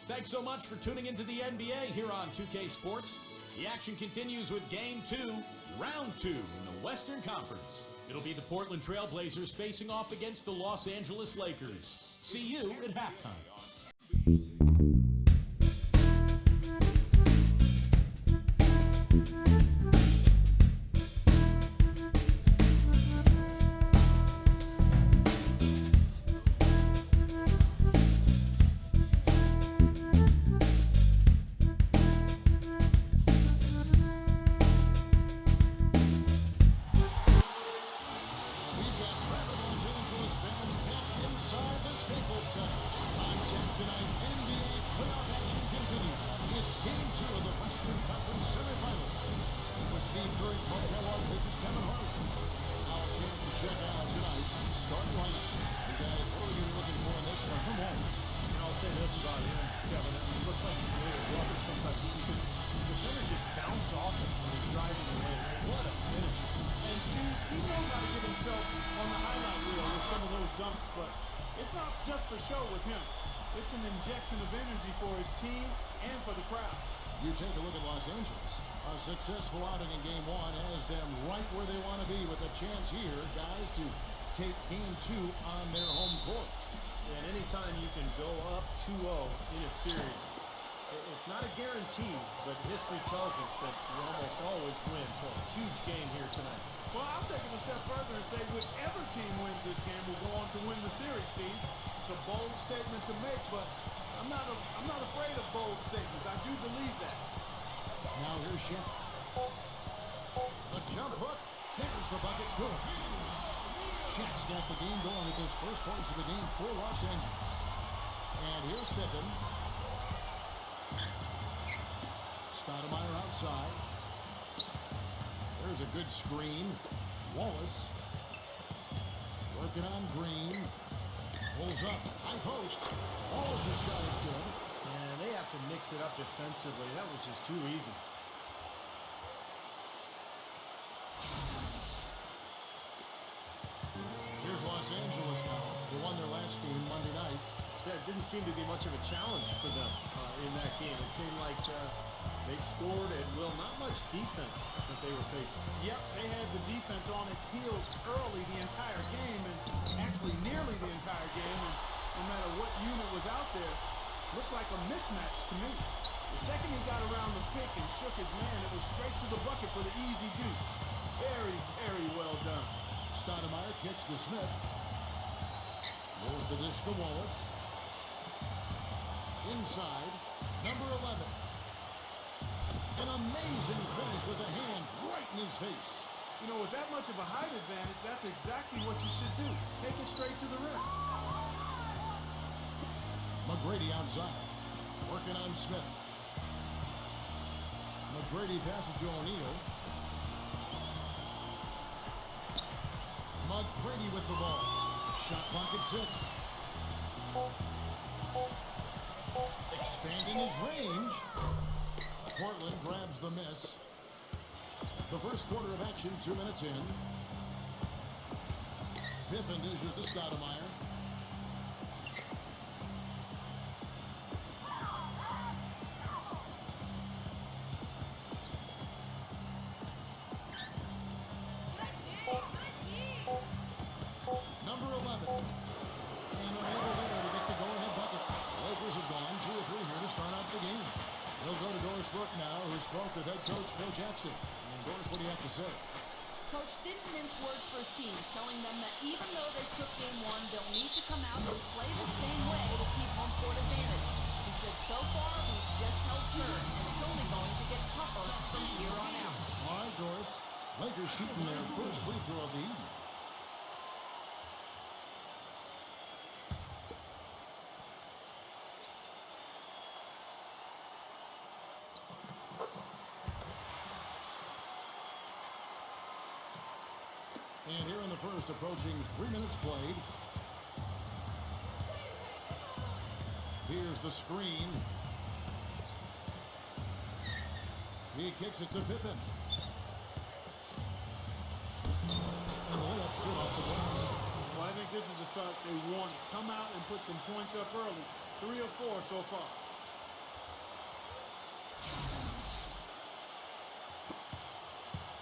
Thanks so much for tuning into the NBA here on 2K Sports. The action continues with Game 2, Round 2 in the Western Conference. It'll be the Portland Trail Blazers facing off against the Los Angeles Lakers. See you at halftime. It's an injection of energy for his team and for the crowd. You take a look at Los Angeles. A successful outing in Game 1 has them right where they want to be with a chance here, guys, to take Game 2 on their home court. And anytime you can go up 2-0 in a series, it's not a guarantee, but history tells us that you almost always win. So a huge game here tonight. Well, I'll take it a step further and say whichever team wins this game will go on to win the series, Steve. It's a bold statement to make, but I'm not afraid of bold statements. I do believe that. Now here's Shaq. The jump hook. There's the bucket. Good. Shaq's got the game going with his first points of the game for Los Angeles. And here's Pippen. Stoudamire outside. There's a good screen. Wallace working on Green. Pulls up. High post. Wallace's shot is good. And they have to mix it up defensively. That was just too easy. Here's Los Angeles now. They won their last game Monday night. There didn't seem to be much of a challenge for them in that game. It seemed like they scored at will. Not much defense that they were facing. Yep, they had the defense on its heels early the entire game, and actually nearly the entire game. And no matter what unit was out there, looked like a mismatch to me. The second he got around the pick and shook his man, it was straight to the bucket for the easy due. Very, very well done. Stoudamire kicks to Smith. There's the dish to Wallace. Inside, number 11. An amazing finish with a hand right in his face. You know, with that much of a height advantage, that's exactly what you should do. Take it straight to the rim. McGrady outside, working on Smith. McGrady passes to O'Neal. McGrady with the ball. Shot clock at 6. Expanding his range. Portland grabs the miss. The first quarter of action, 2 minutes in. Pippen dishes to Stoudamire. Number 11. And unable there to get the go-ahead bucket. Lakers have gone 2 or 3 here to start out the game. We'll go to Doris Brooke now, who spoke with head coach Phil Jackson. And Doris, what do you have to say? Coach didn't mince words for his team, telling them that even though they took Game 1, they'll need to come out and play the same way to keep home court advantage. He said, so far, we've just held serve, and it's only going to get tougher from here on out. All right, Doris. Lakers shooting their first free throw of the evening. And here in the first, approaching 3 minutes played. Here's the screen. He kicks it to Pippen. And the layup's good off the glass. Well, I think this is the start they want. Come out and put some points up early. 3 or 4 so far.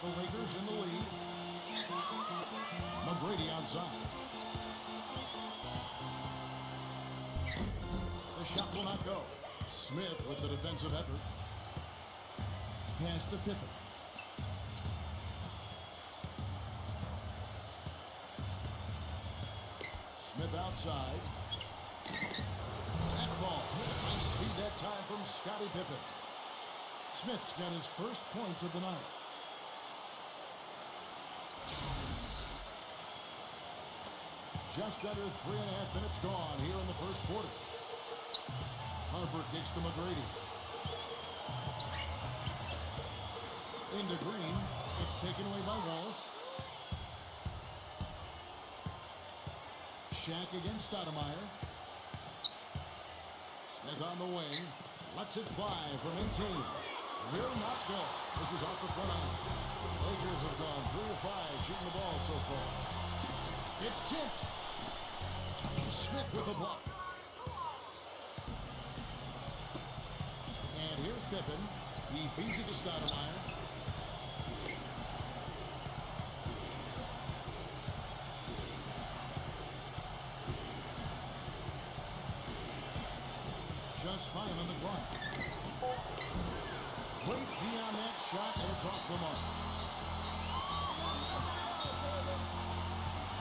The Lakers in the lead. McGrady outside. The shot will not go. Smith with the defensive effort. Pass to Pippen. Smith outside. That ball. Nice speed that time from Scottie Pippen. Smith's got his first points of the night. Just under 3.5 minutes gone here in the first quarter. Harper kicks to McGrady. Into Green. It's taken away by Wallace. Shaq against Stoudamire. Smith on the wing. Lets it fly from 18. Will not go. This is off the front eye. Lakers have gone 3 of 5 shooting the ball so far. It's tipped. Smith with the block. And here's Pippen. He feeds it to Stoudamire. Just fine on the clock. Great D on that shot, and it's off the mark.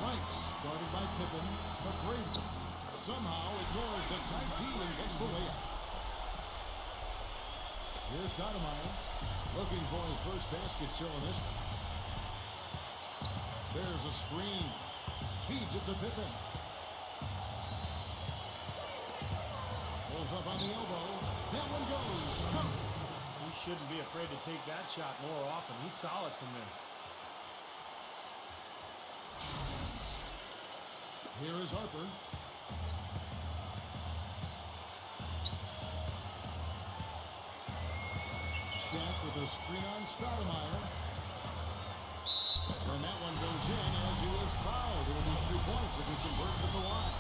Rice, guarded by Pippen. McGrady somehow ignores the tight D and gets the layup. Here's Stoudamire, looking for his first basket still in this one. There's a screen. Feeds it to Pippen. Pulls up on the elbow. That one goes. He shouldn't be afraid to take that shot more often. He's solid from there. Here is Harper. Shaq with a screen on Stoudamire. And that one goes in as he was fouled. It'll be 3 points if he converts at the line.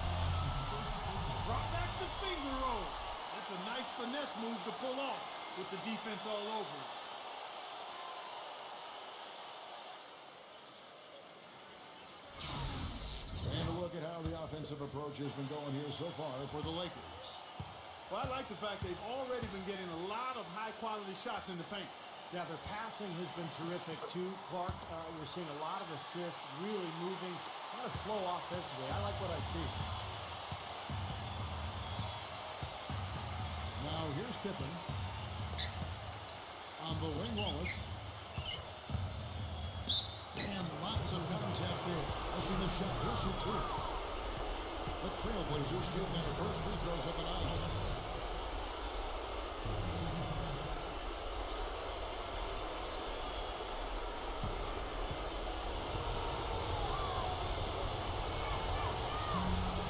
Drop back the finger roll. That's a nice finesse move to pull off with the defense all over it. And a look at how the offensive approach has been going here so far for the Lakers. Well, I like the fact they've already been getting a lot of high-quality shots in the paint. Yeah, their passing has been terrific, too. Clark, we're seeing a lot of assists, really moving, a lot of flow offensively. I like what I see. Now here's Pippen. On the wing, Wallace. And lots of contact there. I see the shot. He'll shoot 2. The Trailblazers shooting their first free throws of the night.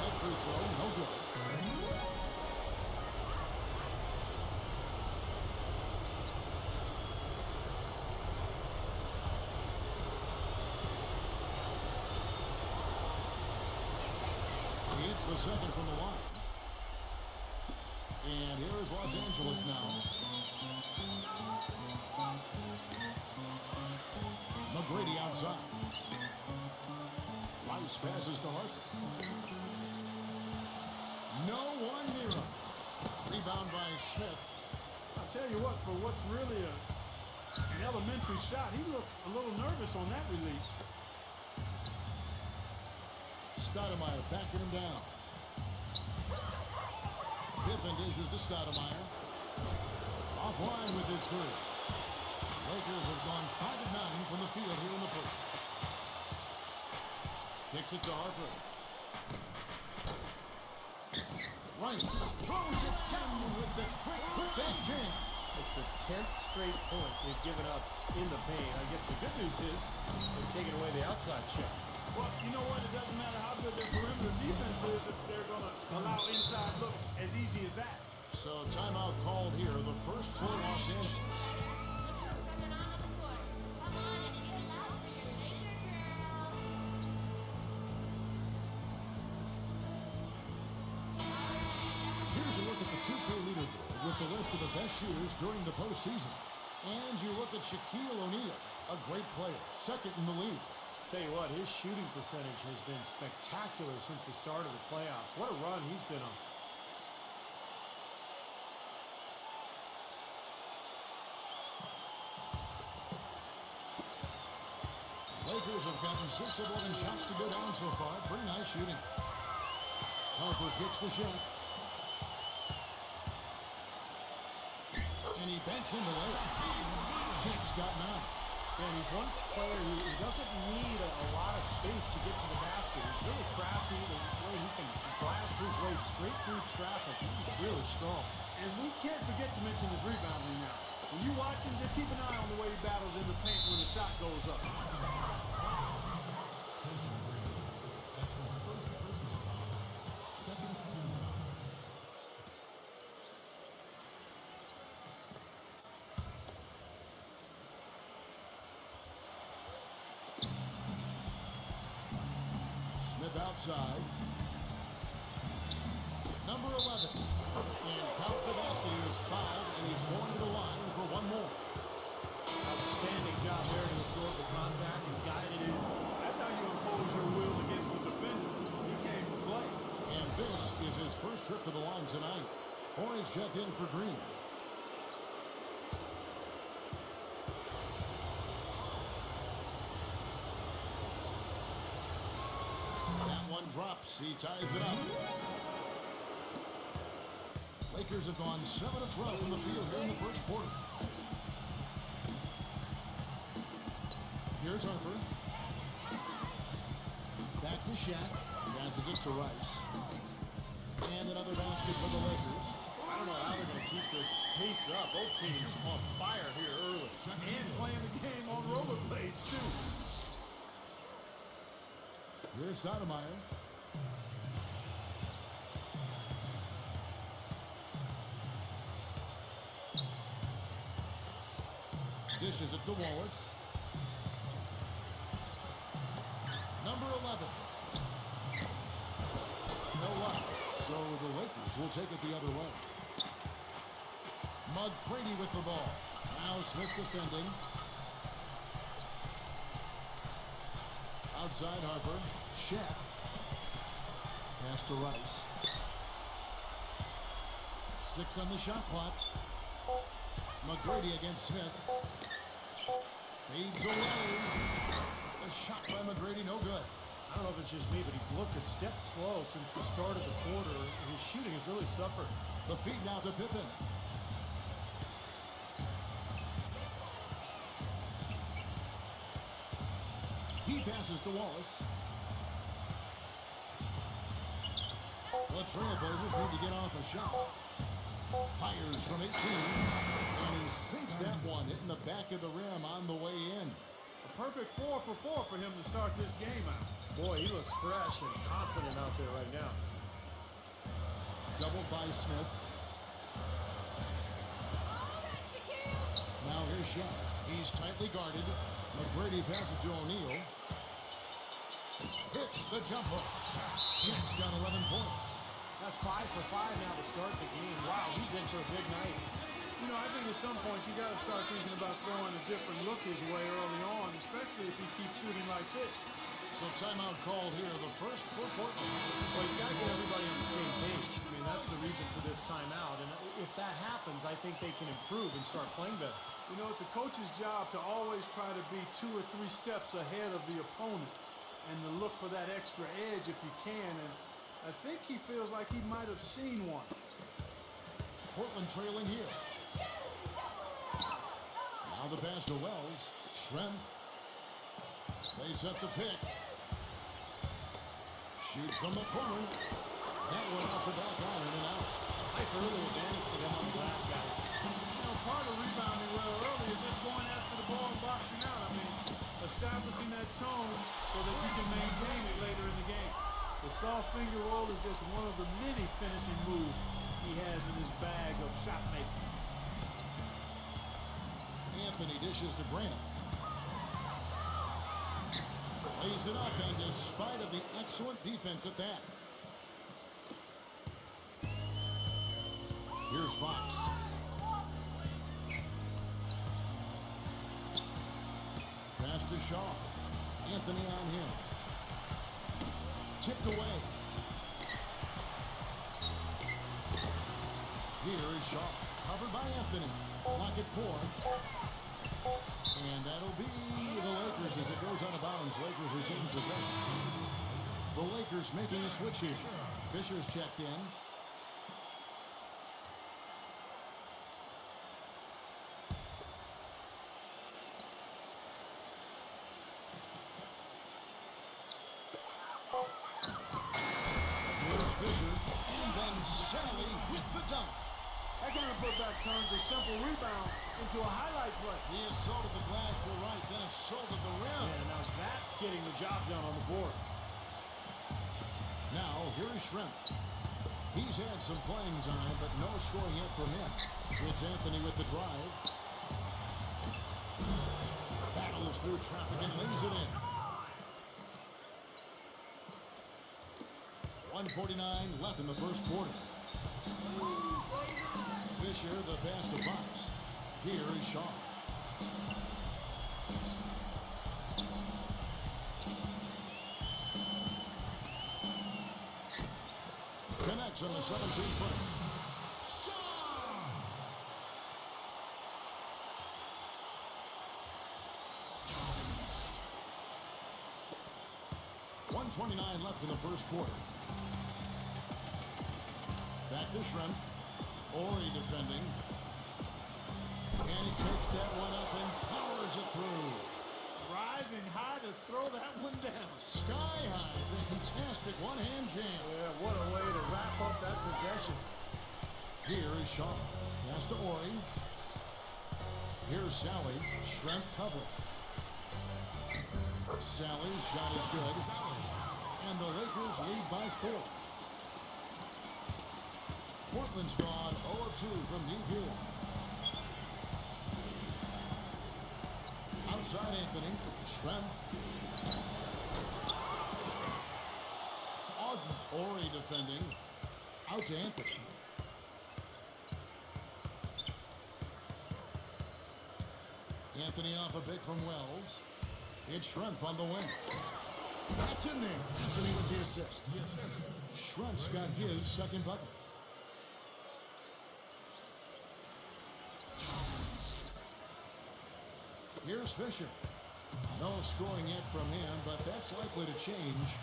That free throw, no good. It's the second from the line. And here is Los Angeles now. McGrady outside. Rice passes to Harper. No one near him. Rebound by Smith. I'll tell you what, for what's really an elementary shot, he looked a little nervous on that release. Stoudamire backing him down. Pippen dishes to Stoudamire. Offline with his 3. Lakers have gone 5 of 9 from the field here in the first. Kicks it to Harper. Rice throws it down with the quick bang jam. It's the 10th straight point they've given up in the paint. I guess the good news is they've taken away the outside shot. Well, you know what? It doesn't matter how good their perimeter defense is if they're going to allow inside looks as easy as that. So timeout called here, the first for Los Angeles. Here's a look at the 2K leaderboard with the list list of the best shooters during the postseason. And you look at Shaquille O'Neal, a great player, second in the league. Tell you what, his shooting percentage has been spectacular since the start of the playoffs. What a run he's been on. Lakers have gotten 6 of 11 shots to go down so far. Pretty nice shooting. Harper kicks the shot. And he banks into it. Shaq's got 9. And he's one player who doesn't need a lot of space to get to the basket. He's really crafty. The way he can blast his way straight through traffic. He's really strong. And we can't forget to mention his rebounding now. When you watch him, just keep an eye on the way he battles in the paint when the shot goes up. Tracy McGrady. That's his first personal foul. Second team foul. Smith outside. Number 11. And count the basket. He was fouled, and he's going to the line for one more. Outstanding job there to absorb the contact and guide it in. That's how you impose your will against the defender. He came to play. And this is his first trip to the line tonight. Orange checked in for Green. That one drops. He ties it up. Lakers have gone 7 of 12 from the field here in the first quarter. Here's Harper. Back to Shaq. Passes it to Rice. And another basket for the Lakers. I don't know how they're going to keep this pace up. Both teams on fire here early. And playing the game on rollerblades, too. Here's Stoudamire. Dishes it to Wallace. Number 11. No luck. So the Lakers will take it the other way. McGrady with the ball. Now Smith defending. Outside Harper. Shaq. Pass to Rice. 6 on the shot clock. McGrady against Smith. Fades away. The shot by McGrady, no good. I don't know if it's just me, but he's looked a step slow since the start of the quarter. His shooting has really suffered. The feed now to Pippen. He passes to Wallace. The Trailblazers need to get off a shot. Fires from 18. And he sinks that one, hitting the back of the rim on the way in. A perfect 4 for 4 for him to start this game out. Boy, he looks fresh and confident out there right now. Doubled by Smith. Now here's Shaq. He's tightly guarded. McGrady passes to O'Neal. Hits the jump hook. Shaq's got 11 points. That's 5 for 5 now to start the game. Wow, he's in for a big night. You know, I think at some point you got to start thinking about throwing a different look his way early on, especially if he keeps shooting like this. So timeout called here, the first for Portland. Well, you got to get everybody on the same page. I mean, that's the reason for this timeout. And if that happens, I think they can improve and start playing better. You know, it's a coach's job to always try to be 2 or 3 steps ahead of the opponent and to look for that extra edge if you can. And I think he feels like he might have seen one. Portland trailing here. Now the pass to Wells. Schrempf. They set the pick. Shoots from the corner. That one off the back iron and out. Nice early advantage for them on the glass, guys. You know, part of rebounding well early is just going after the ball and boxing out. I mean, establishing that tone so that you can maintain it later in the game. The soft finger roll is just one of the many finishing moves he has in his bag of shot making. Anthony dishes to Grant. Lays it up, and despite of the excellent defense at that. Here's Fox. to Shaw. Anthony on him. Tipped away. Here is Shaw. Covered by Anthony. Block it 4. And that'll be the Lakers as it goes out of bounds. Lakers retain possession. The Lakers making a switch here. Fisher's checked in. Here's Fisher. And then Sally with the dunk. That kind of putback turns a simple rebound into a highlight play. He assaulted the glass to the right, then assaulted the rim. Yeah, now that's getting the job done on the boards. Now, here is Schrempf. He's had some playing time, but no scoring yet from him. It's Anthony with the drive. Battles through traffic and lays it in. 1:49 left in the first quarter. Fisher, the pass to Fox. Here is Shaw. Connects on the 17-footer. Shaw! 1:29 left in the first quarter. Back to Schrempf. Ori defending. And he takes that one up and powers it through. Rising high to throw that one down. Sky high. Fantastic one-hand jam. Yeah, what a way to wrap up that possession. Here is Shaw. Pass to Ori. Here's Sally. Schrempf cover. Sally's shot is good. And the Lakers lead by 4. Portland's gone 0-2 from deep here. Outside Anthony. Schrempf. Ori defending. Out to Anthony. Anthony off a bit from Wells. It's Schrempf on the wing. That's in there. Anthony with the assist. Schrempf's got his second bucket. Here's Fisher. No scoring yet from him, but that's likely to change.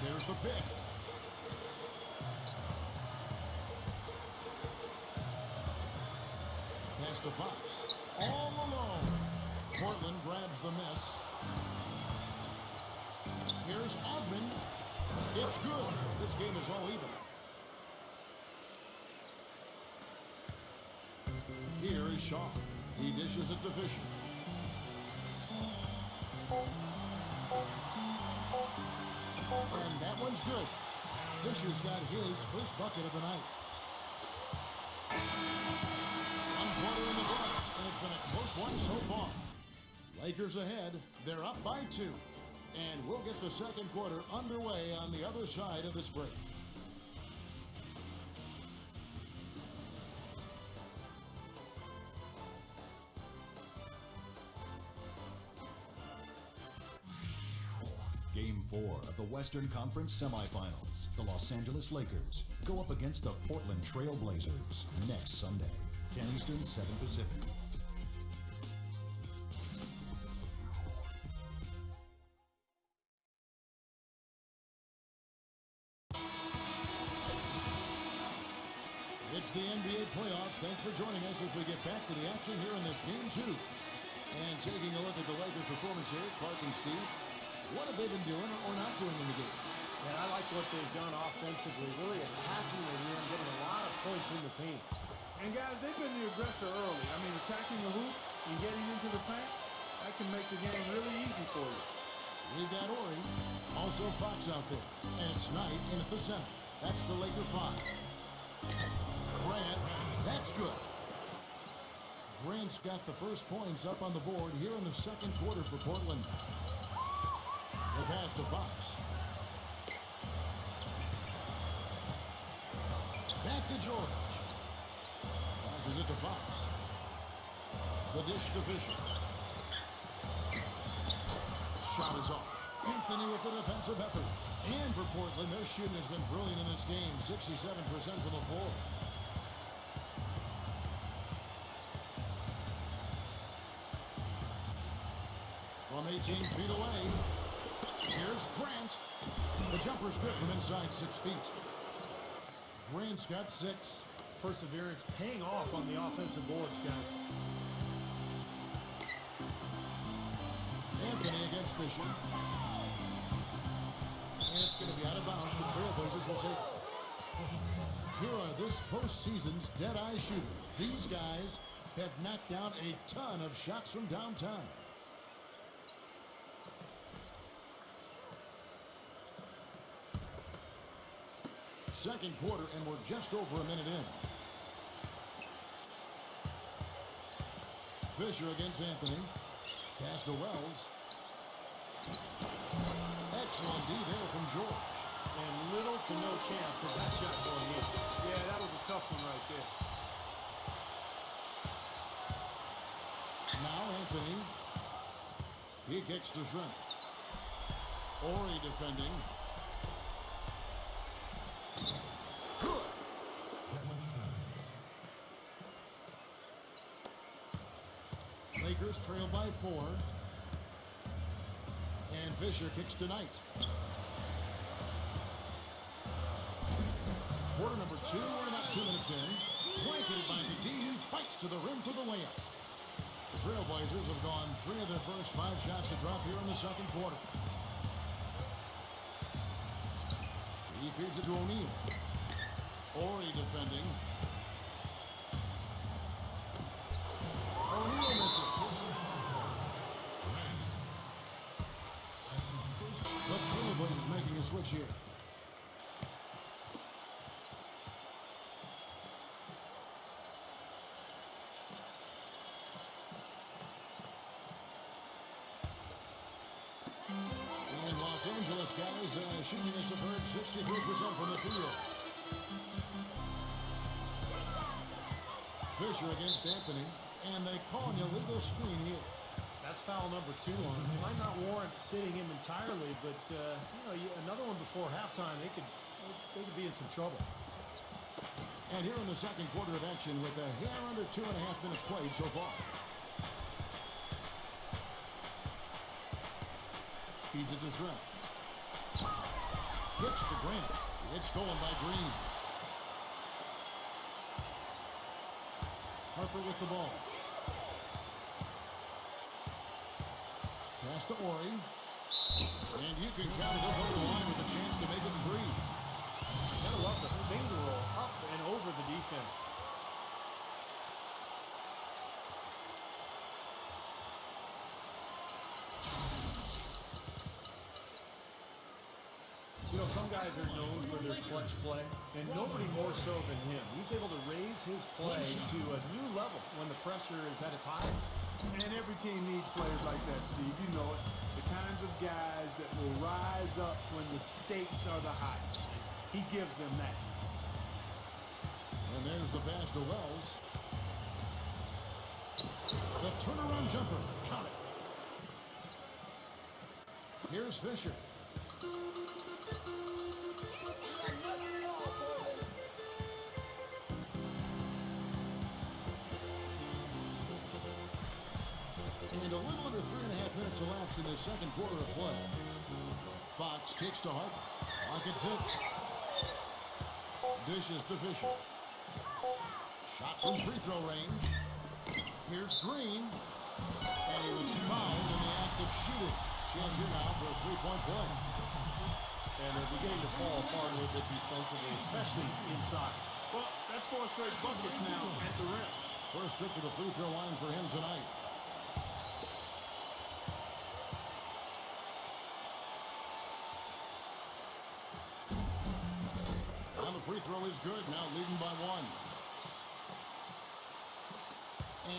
There's the pick. Pass to Fox. All alone. Portland grabs the miss. Here's Ogman. It's good. This game is all even. Here is Shaw. He dishes it to Fisher. And that one's good. Fisher's got his first bucket of the night. One quarter in the books, and it's been a close one so far. Lakers ahead. They're up by 2. And we'll get the second quarter underway on the other side of this break. Game 4 of the Western Conference Semifinals. The Los Angeles Lakers go up against the Portland Trail Blazers next Sunday, 10 Eastern, 7 Pacific. It's the NBA playoffs. Thanks for joining us as we get back to the action here in this Game 2. And taking a look at the Lakers' performance here, Clark and Steve, what have they been doing or not doing in the game? And I like what they've done offensively, really attacking the rim, getting a lot of points in the paint. And guys, they've been the aggressor early. I mean, attacking the hoop and getting into the paint, that can make the game really easy for you. We've got Ori, also Fox out there. And it's Knight in at the center. That's the Laker 5. Grant, that's good. Grant's got the first points up on the board here in the second quarter for Portland. The pass to Fox. Back to George. Passes it to Fox. The dish to Fisher. Shot is off. Anthony with the defensive effort. And for Portland, their shooting has been brilliant in this game. 67% from the floor. From 18 feet away, here's Grant. The jumper's good from inside 6 feet. Grant's got 6. Perseverance paying off on the offensive boards, guys. Anthony against Fisher. And it's going to be out of bounds. The Trailblazers will take it. Here are this postseason's dead-eye shooters. These guys have knocked down a ton of shots from downtown. Second quarter, and we're just over a minute in. Fisher against Anthony. Pass to Wells. Excellent D there from George. And little to no chance of that shot going in. Yeah, that was a tough one right there. Now Anthony. He kicks to Shrimp. Ori defending. Good. Lakers trail by 4. And Fisher kicks tonight. Quarter number 2. We're about 2 minutes in. Blanketed by McGee, who fights to the rim for the layup. The Trailblazers have gone 3 of their first 5 shots to drop here in the second quarter. He feeds it to O'Neal. Ori defending. O'Neal misses. The Trailblazers making a switch here. And Los Angeles guys shooting a superb 63% from the field. Fisher against Anthony, and they call an illegal screen here. That's foul number 2 on him. It might not warrant sitting him entirely, but another one before halftime, they could be in some trouble. And here in the second quarter of action with a hair under 2.5 minutes played so far. Feeds it to Shrimp. Kicks to Grant. It's stolen by Green. Harper with the ball. Pass to Ori. And you can count it over the line with a chance to make it 3. Gotta love the finger roll up and over the defense. Some guys are known for their clutch play, and nobody more so than him. He's able to raise his play to a new level when the pressure is at its highest. And every team needs players like that, Steve. You know it. The kinds of guys that will rise up when the stakes are the highest. He gives them that. And there's the pass to Wells. The turnaround jumper. Count it. Here's Fisher. And a little under 3.5 minutes elapsed in the second quarter of play. Fox kicks to Harper. Clock at 6. Dishes to Fisher. Shot from free throw range. Here's Green. And he was fouled in the act of shooting. Chance here now for a 3-point play. And they're beginning to fall apart a little bit defensively, especially inside. Well, that's 4 straight buckets now at the rim. First trip to the free throw line for him tonight. Now the free throw is good, now leading by 1.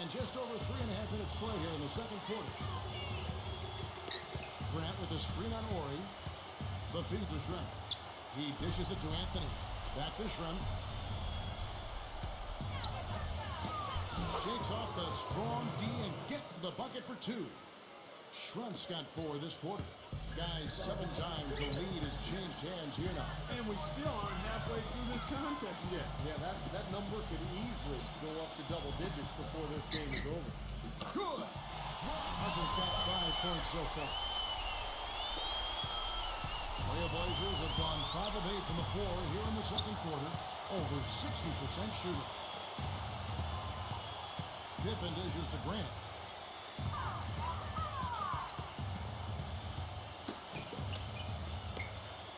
And just over 3.5 minutes played here in the second quarter. Grant with a screen on Ori. The feed to Shrimp. He dishes it to Anthony. Back to Shrimp. Shakes off the strong D and gets to the bucket for two. Shrump's got 4 this quarter. Guys, 7 times the lead has changed hands here now. And we still aren't halfway through this contest yet. Yeah, that number could easily go up to double digits before this game is over. Good. Harper's got 5 points so far. Trailblazers have gone 5 of 8 from the floor here in the second quarter. Over 60% shooting. Pippen dishes to Grant.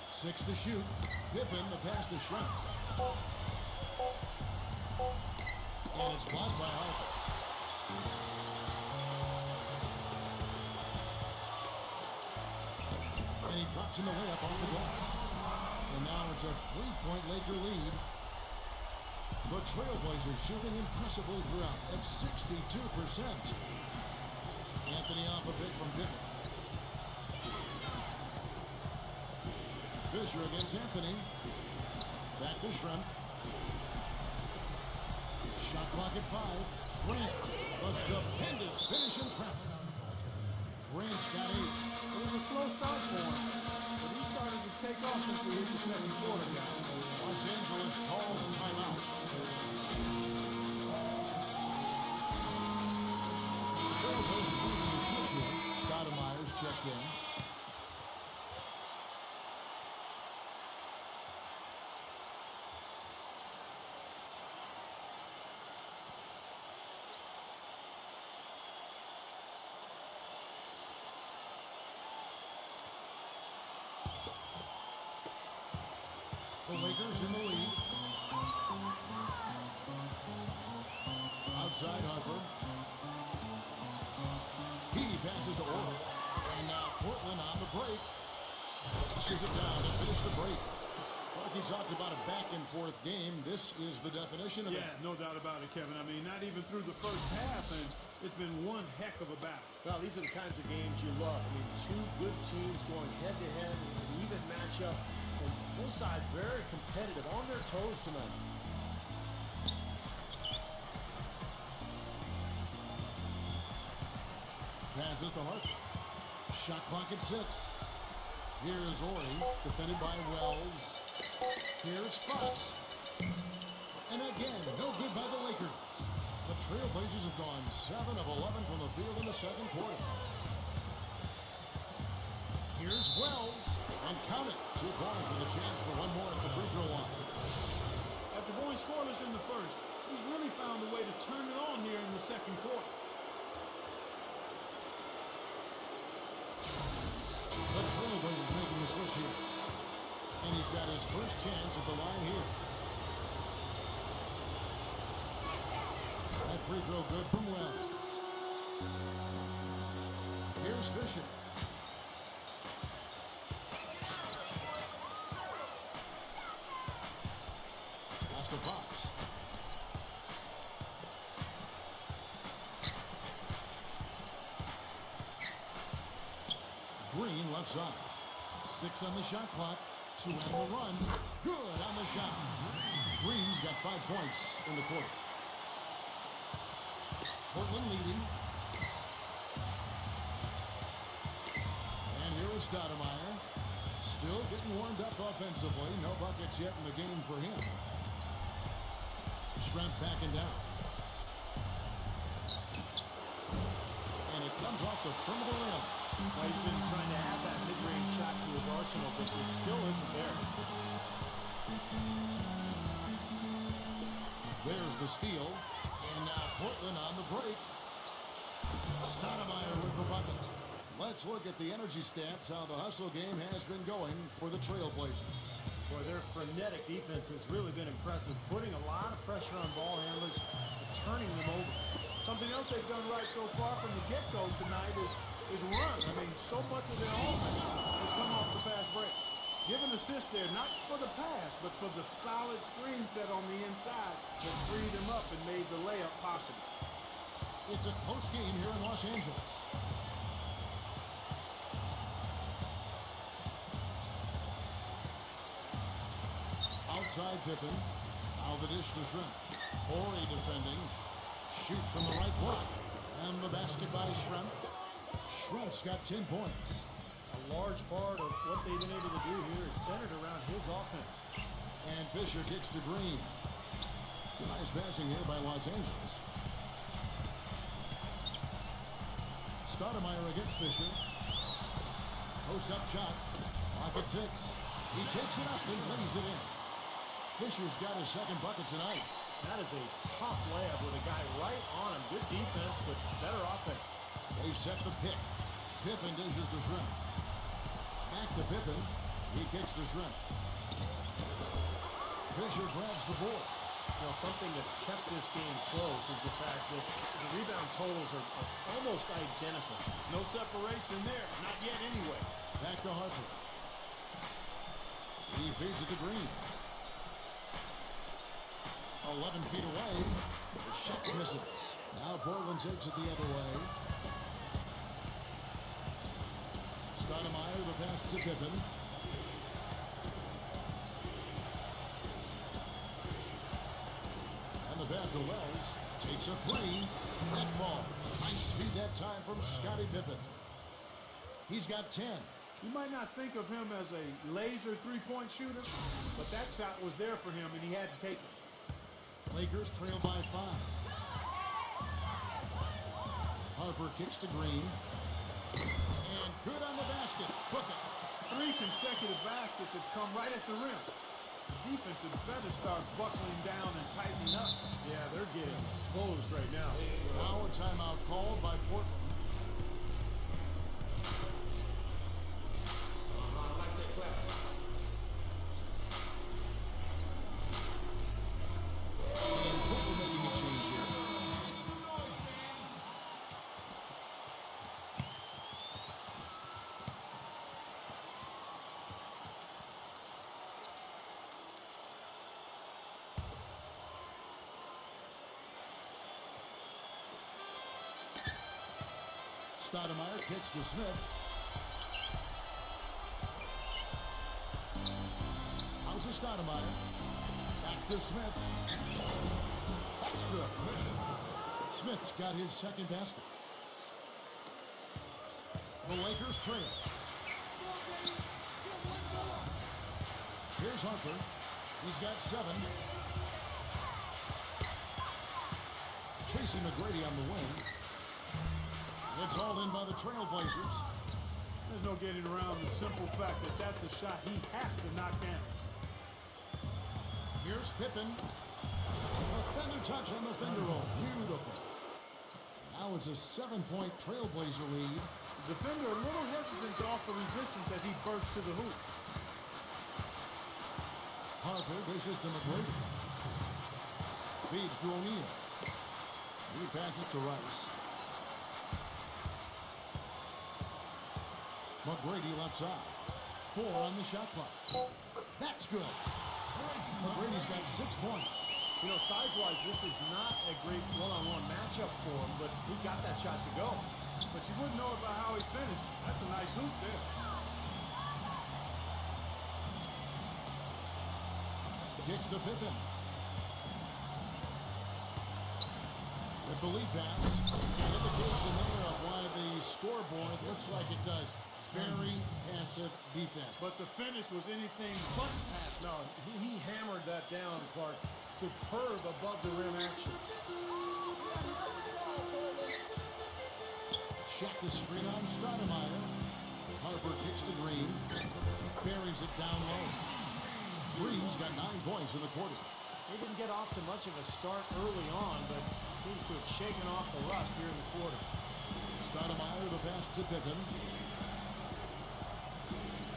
Six to shoot. Pippen, the pass to Shaq. And it's blocked by Harper. And he drops in the layup off the glass. And now it's a 3-point Laker lead. The Trailblazers shooting impressively throughout at 62%. Anthony off a bit from Pippen. Fisher against Anthony. Back to Shrimp. Shot clock at 5. Grant, a stupendous finish in traffic. Grant's got 8. It was a slow start for him, but he started to take off since we hit the second quarter, guys. Los Angeles calls timeout. Trailblazers moving the switch here. Stoudamire's checked in. The Lakers in the lead. Outside Harper. He passes to Orr. And now Portland on the break. Pushes it down to finish the break. Like you talked about a back-and-forth game, this is the definition of Yeah, no doubt about it, Kevin. I mean, not even through the first half, and it's been one heck of a battle. Well, these are the kinds of games you love. I mean, 2 good teams going head-to-head, an even matchup. And both sides very competitive, on their toes tonight. Passes to Harper. Shot clock at 6. Here's Ori, defended by Wells. Here's Fox. And again, no good by the Lakers. The Trailblazers have gone 7 of 11 from the field in the second quarter. Here's Wells. And count it. 2 points with a chance for one more at the free throw line. After going scoreless in the first, he's really found a way to turn it on here in the second quarter. The Trailblazers making the switch here. And he's got his first chance at the line here. That free throw good from Wells. Here's Fisher. Pass to Fox. Green left side. 6 on the shot clock. 2 on the run. Good on the shot. Green's got 5 points in the quarter. Portland leading. And here is Stoudamire. Still getting warmed up offensively. No buckets yet in the game for him. Shrimp backing down. And it comes off the front of the rim. Well, he's been trying to add that mid-range shot to his arsenal, but it still isn't there. There's the steal. And now Portland on the break. Stoudamire with the bucket. Let's look at the energy stats, how the hustle game has been going for the Trailblazers. Boy, their frenetic defense has really been impressive, putting a lot of pressure on ball handlers, turning them over. Something else they've done right so far from the get-go tonight is run. I mean, so much of their offense has come off the fast break. Give an assist there, not for the pass, but for the solid screen set on the inside that freed them up and made the layup possible. It's a close game here in Los Angeles. Outside Pippen. Now the dish to Shrimp. Ori defending. Shoots from the right block. And the basket by Schrempf. Schrempf's got 10 points. A large part of what they've been able to do here is centered around his offense. And Fisher kicks to Green. Nice passing here by Los Angeles. Stoudamire against Fisher. Post-up shot. Pocket 6. He takes it up and lays it in. Fisher's got his second bucket tonight. That is a tough layup with a guy right on him. Good defense, but better offense. They set the pick. Pippen dishes to Schrempf. Back to Pippen. He kicks to Schrempf. Fisher grabs the board. You know, something that's kept this game close is the fact that the rebound totals are almost identical. No separation there. Not yet anyway. Back to Harper. He feeds it to Green. 11 feet away. Shaq misses. Now Portland takes it the other way. Stoudamire, the pass to Pippen. And the pass to Wells. Takes a three. That falls. Nice feed that time from Scottie Pippen. He's got 10. You might not think of him as a laser three-point shooter, but that shot was there for him, and he had to take it. Lakers trail by 5. Harper kicks to Green. And good on the basket. Book it. 3 consecutive baskets have come right at the rim. The defense had better start buckling down and tightening up. Yeah, they're getting exposed right now. Now a timeout called by Portland. Stoudamire kicks to Smith. Out to Stoudamire. Back to Smith. That's good. Smith's got his second basket. The Lakers trail. Here's Harper. He's got 7. Tracy McGrady on the wing. It's all in by the Trailblazers. There's no getting around the simple fact that that's a shot he has to knock down. Here's Pippen. A feather touch on the finger roll. Beautiful. Now it's a 7-point Trailblazer lead. The defender a little hesitant to offer resistance as he bursts to the hoop. Harper dishes to McGrady. Feeds to O'Neal. He passes to Rice. McGrady left side. 4 on the shot clock. That's good. McGrady's got 6 points. You know, size-wise, this is not a great one-on-one matchup for him, but he got that shot to go. But you wouldn't know about how he finished. That's a nice hoop there. Kicks to Pippen. With the lead pass. Indication there of why the scoreboard looks like it does. Very passive defense. But the finish was anything but passive. No, he hammered that down, Clark. Superb above the rim action. Shaq the screen on Stoudamire. Harper kicks to Green. Buries it down low. Green's got 9 points in the quarter. They didn't get off to much of a start early on, but seems to have shaken off the rust here in the quarter. Stoudamire, the pass to Pippen.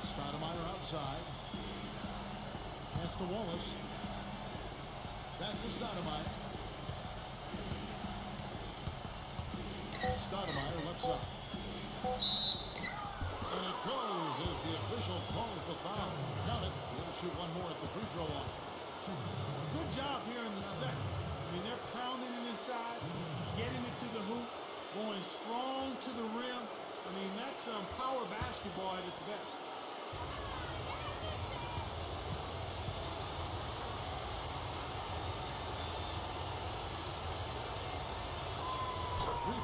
Stoudamire outside. Pass to Wallace. Back to Stoudamire. Stoudamire left side. And it goes as the official calls the foul. Count it. He'll shoot one more at the free throw line. Good job here in the second. I mean, they're pounding it inside, getting it to the hoop, going strong to the rim. I mean, that's power basketball at its best.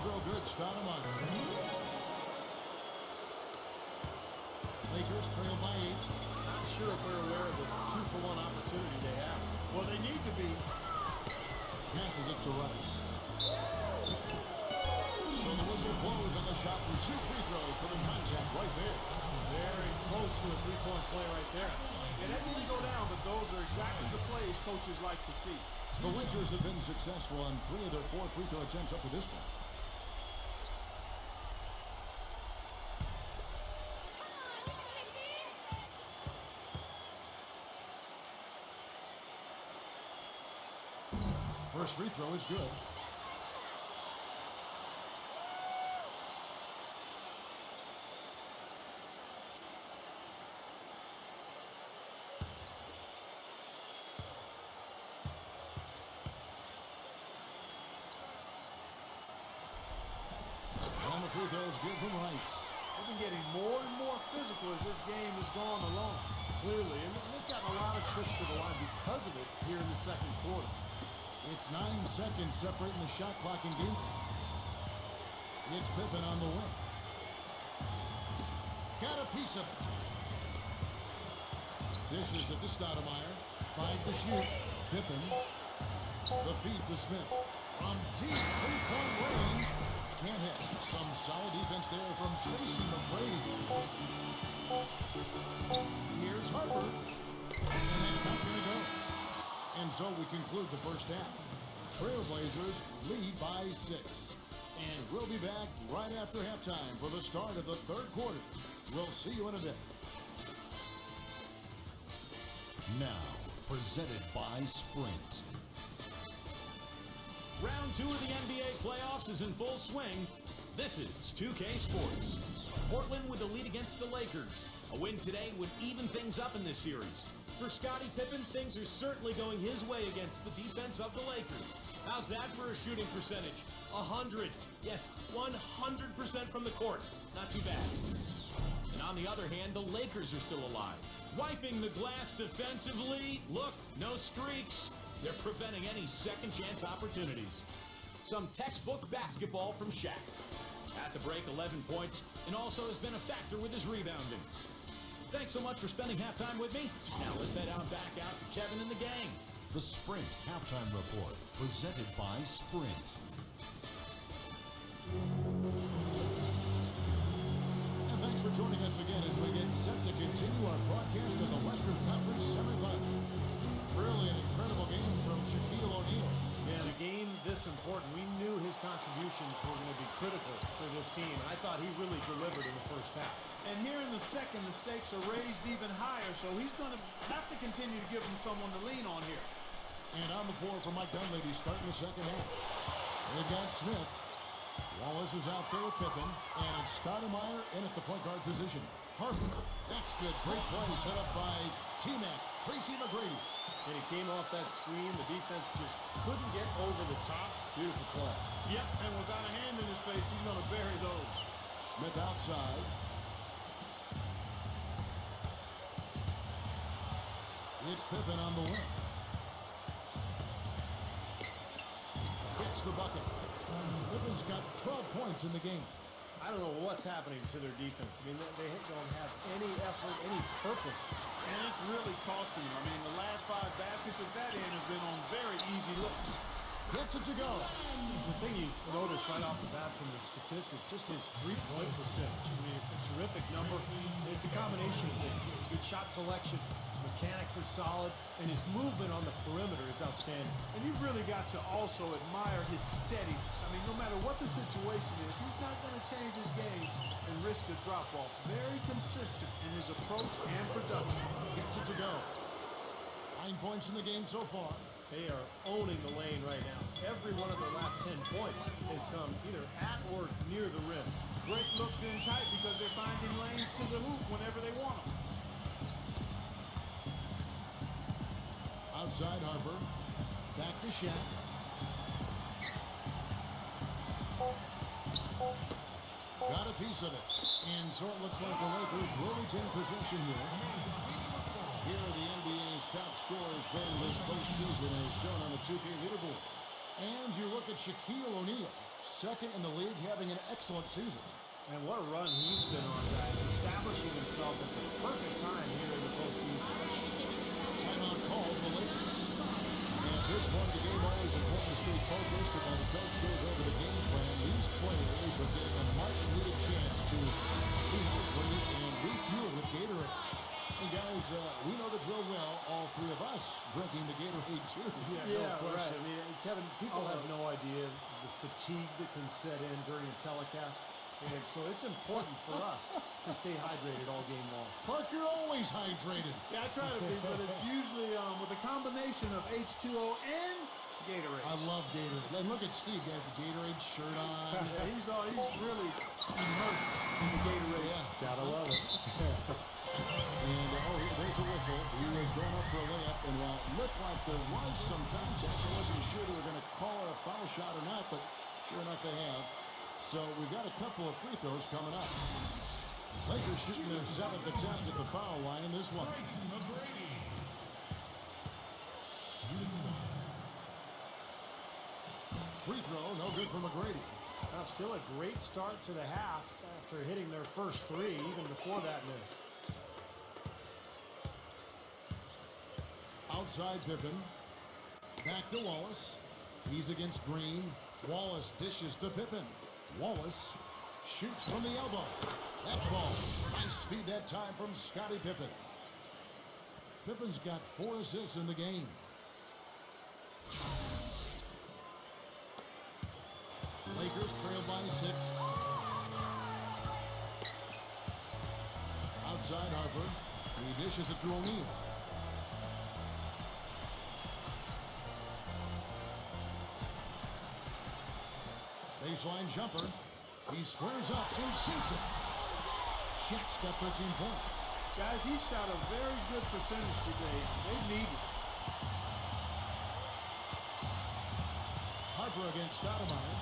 throw good, Stoudamire. Lakers trail by 8. Not sure if they're aware of the 2-for-1 opportunity they have. Well, they need to be. Passes it to Rice. So the whistle blows on the shot and 2 free throws for the contact right there. Very close to a three-point play right there. Yeah, that didn't go down, but those are exactly the plays coaches like to see. The Lakers have been successful on 3 of their 4 free throw attempts up to this point. First free throw is good. And the free throw is good from Rice. They've been getting more and more physical as this game has gone along. Clearly, and they've gotten a lot of trips to the line because of it here in the second quarter. It's 9 seconds separating the shot clock and game. It's Pippen on the wing. Got a piece of it. Dishes it to Stoudamire. 5 to shoot. Pippen. The feed to Smith. From deep three-point range. Can't hit. Some solid defense there from Tracy McGrady. Here's Harper. And that's not going to go. And so we conclude the first half. Trailblazers lead by 6. And we'll be back right after halftime for the start of the third quarter. We'll see you in a bit. Now, presented by Sprint. Round 2 of the NBA playoffs is in full swing. This is 2K Sports. Portland with a lead against the Lakers. A win today would even things up in this series. For Scottie Pippen, things are certainly going his way against the defense of the Lakers. How's that for a shooting percentage? 100. Yes, 100% from the court. Not too bad. And on the other hand, the Lakers are still alive. Wiping the glass defensively. Look, no streaks. They're preventing any second chance opportunities. Some textbook basketball from Shaq. At the break, 11 points, and also has been a factor with his rebounding. Thanks so much for spending halftime with me. Now let's head back out to Kevin and the gang. The Sprint Halftime Report, presented by Sprint. And thanks for joining us again as we get set to continue our broadcast of the Western Conference Semifinals. Really an incredible game from Shaquille O'Neal. Yeah, in a game this important, we knew his contributions were going to be critical for this team. I thought he really delivered in the first half. And here in the second, the stakes are raised even higher, so he's going to have to continue to give them someone to lean on here. And on the floor for Mike Dunleavy starting the second half. They've got Smith. Wallace is out there with Pippen. And it's Stoudamire in at the point guard position. Harper. That's good. Great play set up by T-Mac, Tracy McGrady. And he came off that screen. The defense just couldn't get over the top. Beautiful play. Yep, and without a hand in his face, he's going to bury those. Smith outside. It's Pippen on the wing. Hits the bucket. Pippen's got 12 points in the game. I don't know what's happening to their defense. I mean, they don't have any effort, any purpose. And it's really costing them. I mean, the last 5 baskets at that end have been on very easy looks. Gets it to go. The thing you notice right off the bat from the statistics, just his three-point percentage. I mean, it's a terrific number. It's a combination of things. Good shot selection, his mechanics are solid, and his movement on the perimeter is outstanding. And you've really got to also admire his steadiness. I mean, no matter what the situation is, he's not going to change his game and risk a drop-off. Very consistent in his approach and production. Gets it to go. 9 points in the game so far. They are owning the lane right now. Every one of their last 10 points has come either at or near the rim. Great looks in tight because they're finding lanes to the hoop whenever they want them. Outside Harper. Back to Shaq. Got a piece of it. And so it looks like the Lakers will retain possession here. Here are the NBA's top scorers during this postseason as shown on the 2K leaderboard. And you look at Shaquille O'Neal. Second in the league, having an excellent season. And what a run he's been on, guys. Establishing himself at the perfect time here in the postseason. Timeout call for the Lakers. And at this point of the game, always important to stay focused. And while the coach goes over the game plan, these players are getting a much-needed chance to dehydrate and refuel with Gatorade. And guys, we know the drill well. All three of us drinking the Gatorade too. Yeah, no question. Right. I mean, Kevin, people have no idea the fatigue that can set in during a telecast. And so it's important for us to stay hydrated all game long. Clark, you're always hydrated. Yeah, I try to be, but it's usually with a combination of H2O and Gatorade. I love Gatorade. And look at Steve. He has the Gatorade shirt on. Yeah, he's really immersed in the Gatorade. Yeah. Gotta love it. And, there's a whistle. He was going up for a layup, and while it looked like there was some contact, I wasn't sure they were going to call it a foul shot or not, but sure enough they have. So we've got a couple of free throws coming up. Lakers shooting their 7th attempt at the foul line in this one. Free throw, no good for McGrady. Still a great start to the half after hitting their first three, even before that miss. Outside Pippen. Back to Wallace. He's against Green. Wallace dishes to Pippen. Wallace shoots from the elbow. That ball. Nice feed that time from Scottie Pippen. Pippen's got 4 assists in the game. Lakers trail by 6. Outside Harper. He dishes it to O'Neal. Baseline jumper. He squares up and sinks it. Shaq's got 13 points. Guys, he shot a very good percentage today. They need it. Harper against Stoudamire.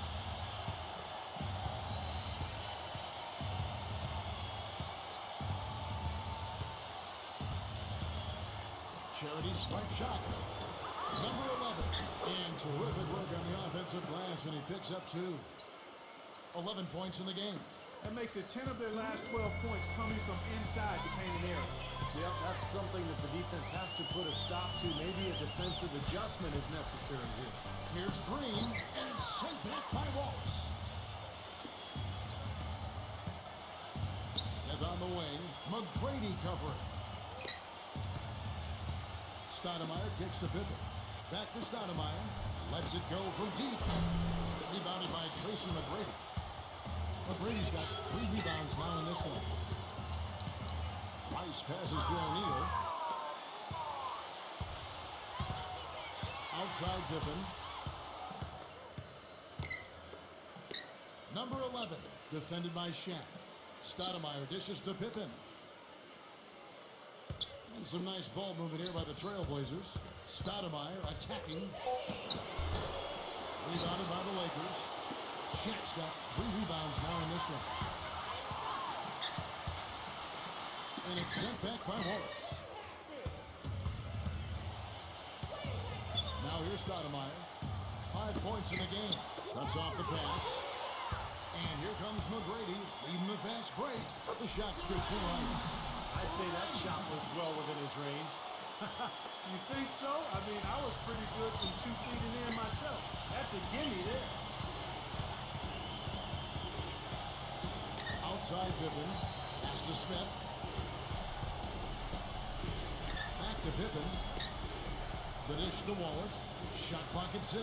Charity swipe shot. Number 11. And terrific work on the offensive glass, and he picks up 2. 11 points in the game. That makes it 10 of their last 12 points coming from inside the painted area. Yep, that's something that the defense has to put a stop to. Maybe a defensive adjustment is necessary here. Here's Green, and it's sent back by Wallace. Smith on the wing. McGrady covering. Stoudamire kicks to Pippen. Back to Stoudamire. Lets it go from deep. Rebounded by Tracy McGrady. McGrady's got 3 rebounds now in this one. Rice passes to O'Neal. Outside Pippen. Number 11, defended by Shaq. Stoudamire dishes to Pippen. And some nice ball movement here by the Trailblazers. Stoudamire attacking. Rebounded by the Lakers. Shaq's got 3 rebounds now in this one. And it's sent back by Wallace. Now here's Stoudamire. 5 points in the game. Cuts off the pass. And here comes McGrady leading the fast break. The shot's good for Rice. I'd say that shot was well within his range. You think so? I mean, I was pretty good from 2 feet in there myself. That's a gimme there. Outside Pippen. Pass to Smith. Back to Pippen. The dish to Wallace. Shot clock at 6.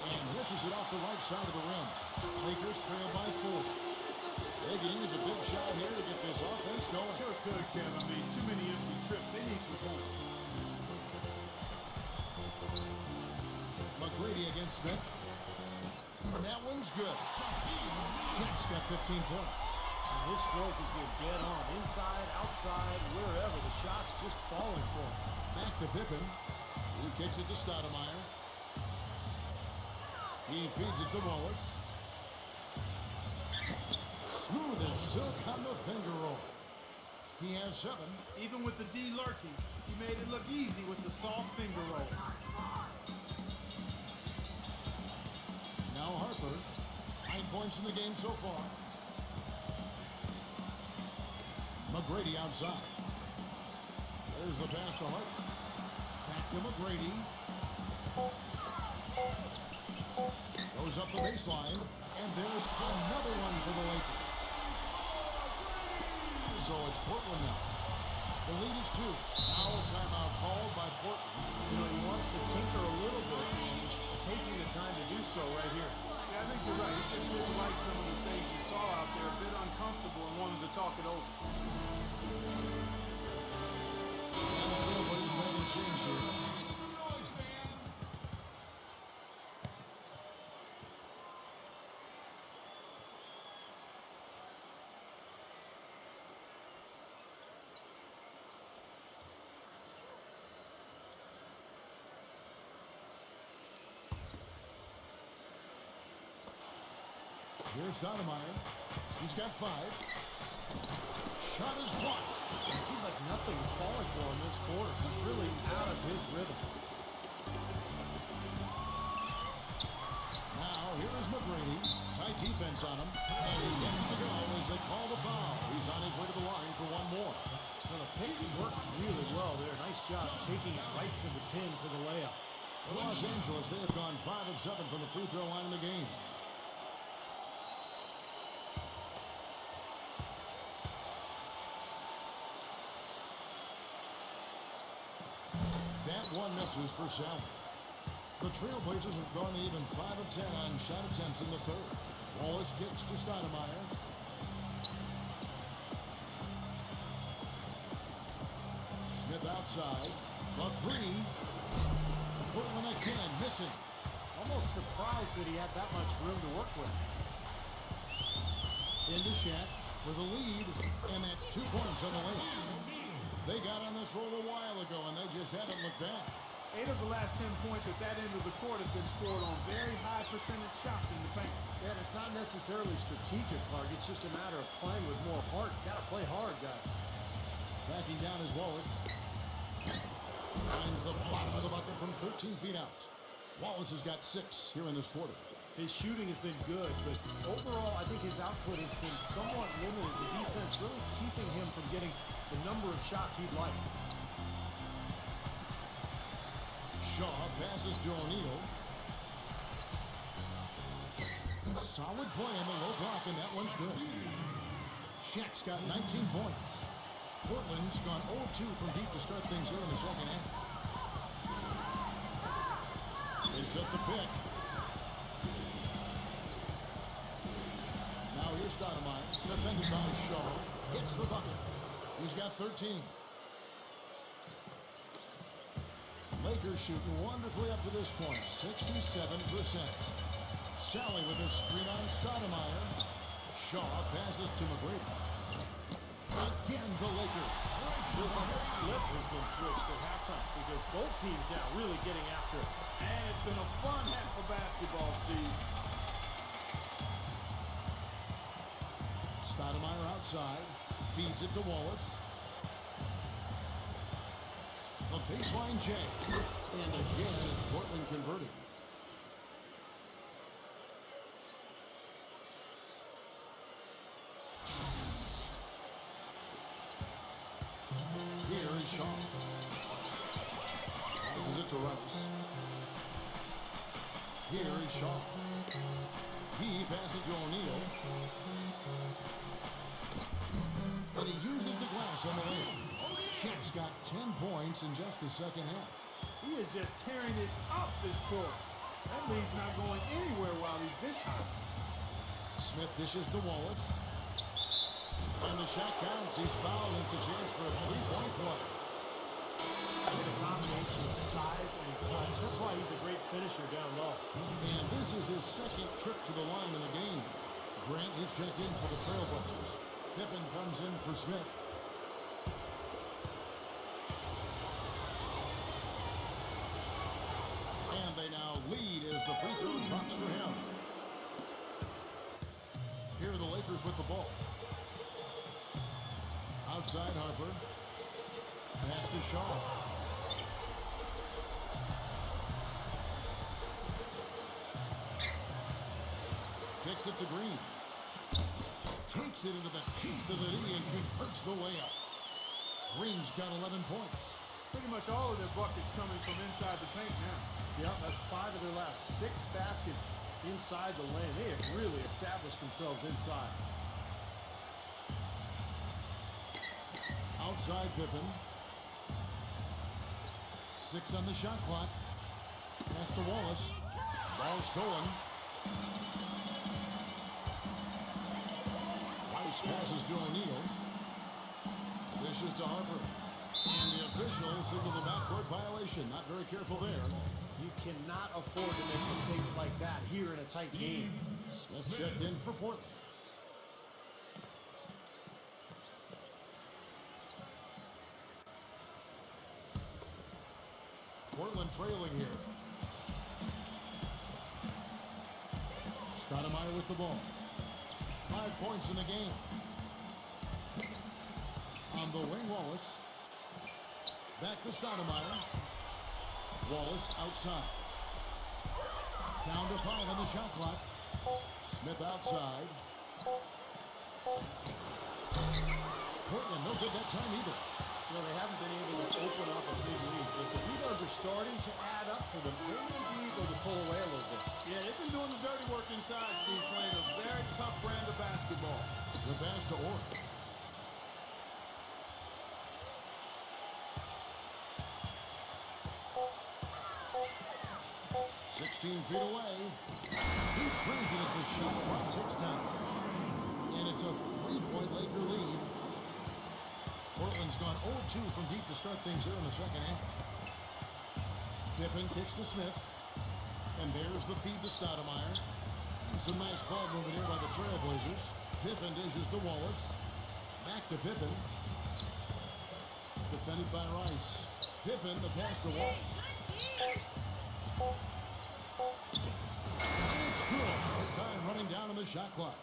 And misses it off the right side of the rim. Lakers trail by 4. They can use a big shot here to get this offense going. Sure could, Kev. I mean, too many empty trips. They need some points. McGrady against Smith. And that one's good. Shaq's got 15 points. And his stroke has been dead on. Inside, outside, wherever. The shot's just falling for him. Back to Pippen. He kicks it to Stoudamire. He feeds it to Wallace. Smooth as silk on the finger roll. He has 7. Even with the D lurking, he made it look easy with the soft finger roll. Now Harper. 9 points in the game so far. McGrady outside. There's the pass to Harper. Back to McGrady. Goes up the baseline. And there's another one for the Lakers. So it's Portland now. The lead is 2. Now a timeout called by Portland. You know, he wants to tinker a little bit, and he's taking the time to do so right here. Yeah, I think you're right. He just didn't like some of the things he saw out there, a bit uncomfortable, and wanted to talk it over. And the Trailblazers haven't changed here. Here's Stoudamire. He's got 5. Shot is blocked. It seems like nothing is falling for him this quarter. He's really out of his rhythm. Now, here is McGrady. Tight defense on him. And he gets it to go as they call the foul. He's on his way to the line for one more. Well, the pitch worked really well there. Nice job taking it right to the 10 for the layup. For Los Angeles, they have gone 5 of 7 from the free throw line in the game. That one misses for Sally. The Trailblazers have gone even 5 of 10 on shot attempts in the third. Wallace kicks to Stoudamire. Smith outside. The 3. Portland again missing. Almost surprised that he had that much room to work with. Into Shaq for the lead. And that's 2 points on the lane. They got on this roll a while ago, and they just haven't looked back. 8 of the last 10 points at that end of the court have been scored on very high percentage shots in the paint. Yeah, and it's not necessarily strategic, Clark. It's just a matter of playing with more heart. Got to play hard, guys. Backing down is Wallace. Finds the bottom of the bucket from 13 feet out. Wallace has got 6 here in this quarter. His shooting has been good, but overall, I think his output has been somewhat limited. The defense really keeping him from getting the number of shots he'd like. Shaw passes to O'Neal. Solid play in the low block, and that one's good. Shaq's got 19 points. Portland's gone 0-2 from deep to start things here in the second half. They set the pick. Now here's Stoudamire, defended by Shaw. Gets the bucket. He's got 13. Lakers shooting wonderfully up to this point, 67%. Sally with his screen on Stoudamire. Shaw passes to McGrady. Again, the Lakers. Feels like a flip has been switched at halftime because both teams now really getting after it. And it's been a fun half of basketball, Steve. Stoudamire outside. Feeds it to Wallace. The baseline J. And again, Portland converted. Here is Shaw. Passes it to Rice. Here is Shaw. He passes to O'Neal. And he uses the glass on the lane. Shaq's got 10 points in just the second half. He is just tearing it up this court. That lead's not going anywhere while he's this hot. Smith dishes to Wallace. And the shot counts. He's fouled. It's a chance for a three-point play. The combination of size and touch. That's why he's a great finisher down low. And this is his second trip to the line in the game. Grant is checked in for the Trailblazers. Pippen comes in for Smith. And they now lead as the free throw drops for him. Here are the Lakers with the ball. Outside Harper. Pass to Shaw. Kicks it to Green. Takes it into the teeth of the knee and converts the layup. Green's got 11 points. Pretty much all of their buckets coming from inside the paint now. Yep, that's 5 of their last 6 baskets inside the lane. They have really established themselves inside. Outside Pippen. 6 on the shot clock. Pass to Wallace. Ball stolen. Rice passes to O'Neal. Dishes to Harper. And the official signaled the backcourt violation. Not very careful there. You cannot afford to make mistakes like that here in a tight game. Smith checked in for Portland. Portland trailing here. Stoudamire with the ball. 5 points in the game. On the wing, Wallace. Back to Stoudamire. Wallace outside. Down to 5 on the shot clock. Smith outside. Portland no good that time either. You know, they haven't been able to open up a big lead. But the rebounds are starting to add up for them. They may be able to pull away a little bit. Yeah, they've been doing the dirty work inside, Steve, playing a very tough brand of basketball. The pass to Orr. 16 feet away. He trains it as the shot clock ticks down. And it's a 3-point Laker lead. Portland's gone 0-2 from deep to start things here in the second half. Pippen kicks to Smith. And there's the feed to Stoudamire. Some nice ball movement here by the Trailblazers. Pippen dishes to Wallace. Back to Pippen. Defended by Rice. Pippen, the pass to Wallace. And it's good. Time running down on the shot clock.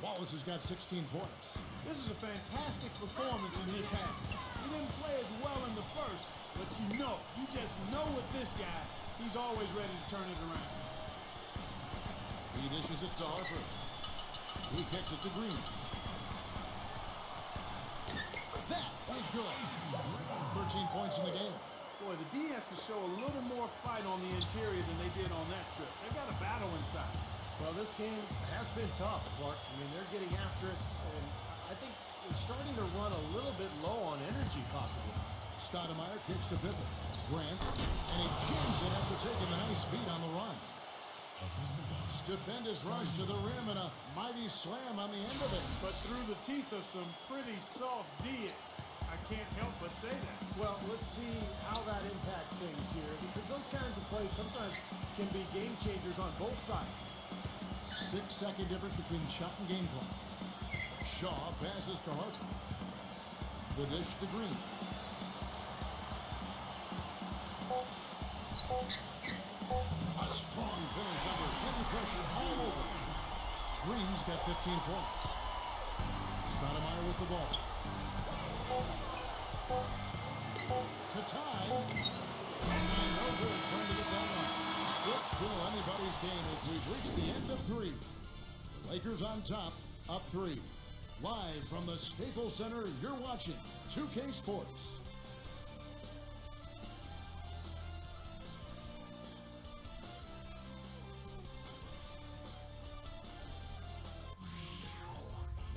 Wallace has got 16 points. This is a fantastic performance in this half. He didn't play as well in the first, but you just know with this guy, he's always ready to turn it around. He dishes it to Harper. He kicks it to Green. That is good. 13 points in the game. Boy, the D has to show a little more fight on the interior than they did on that trip. They've got a battle inside. Well, this game has been tough, Clark. I mean, they're getting after it, and I think they're starting to run a little bit low on energy, possibly. Stoudamire kicks to Pippen. Grant, and he jams it after taking the nice feed on the run. Stupendous rush to the rim and a mighty slam on the end of it. But through the teeth of some pretty soft D, I can't help but say that. Well, let's see how that impacts things here, because those kinds of plays sometimes can be game changers on both sides. 6-second difference between shot and game clock. Shaw passes to Harper. The dish to Green. A strong finish under heavy pressure all over. Green's got 15 points. Stoudamire with the ball. To tie. And no good trying to get that one. It's still anybody's game as we've reached the end of 3. Lakers on top, up 3. Live from the Staples Center, you're watching 2K Sports.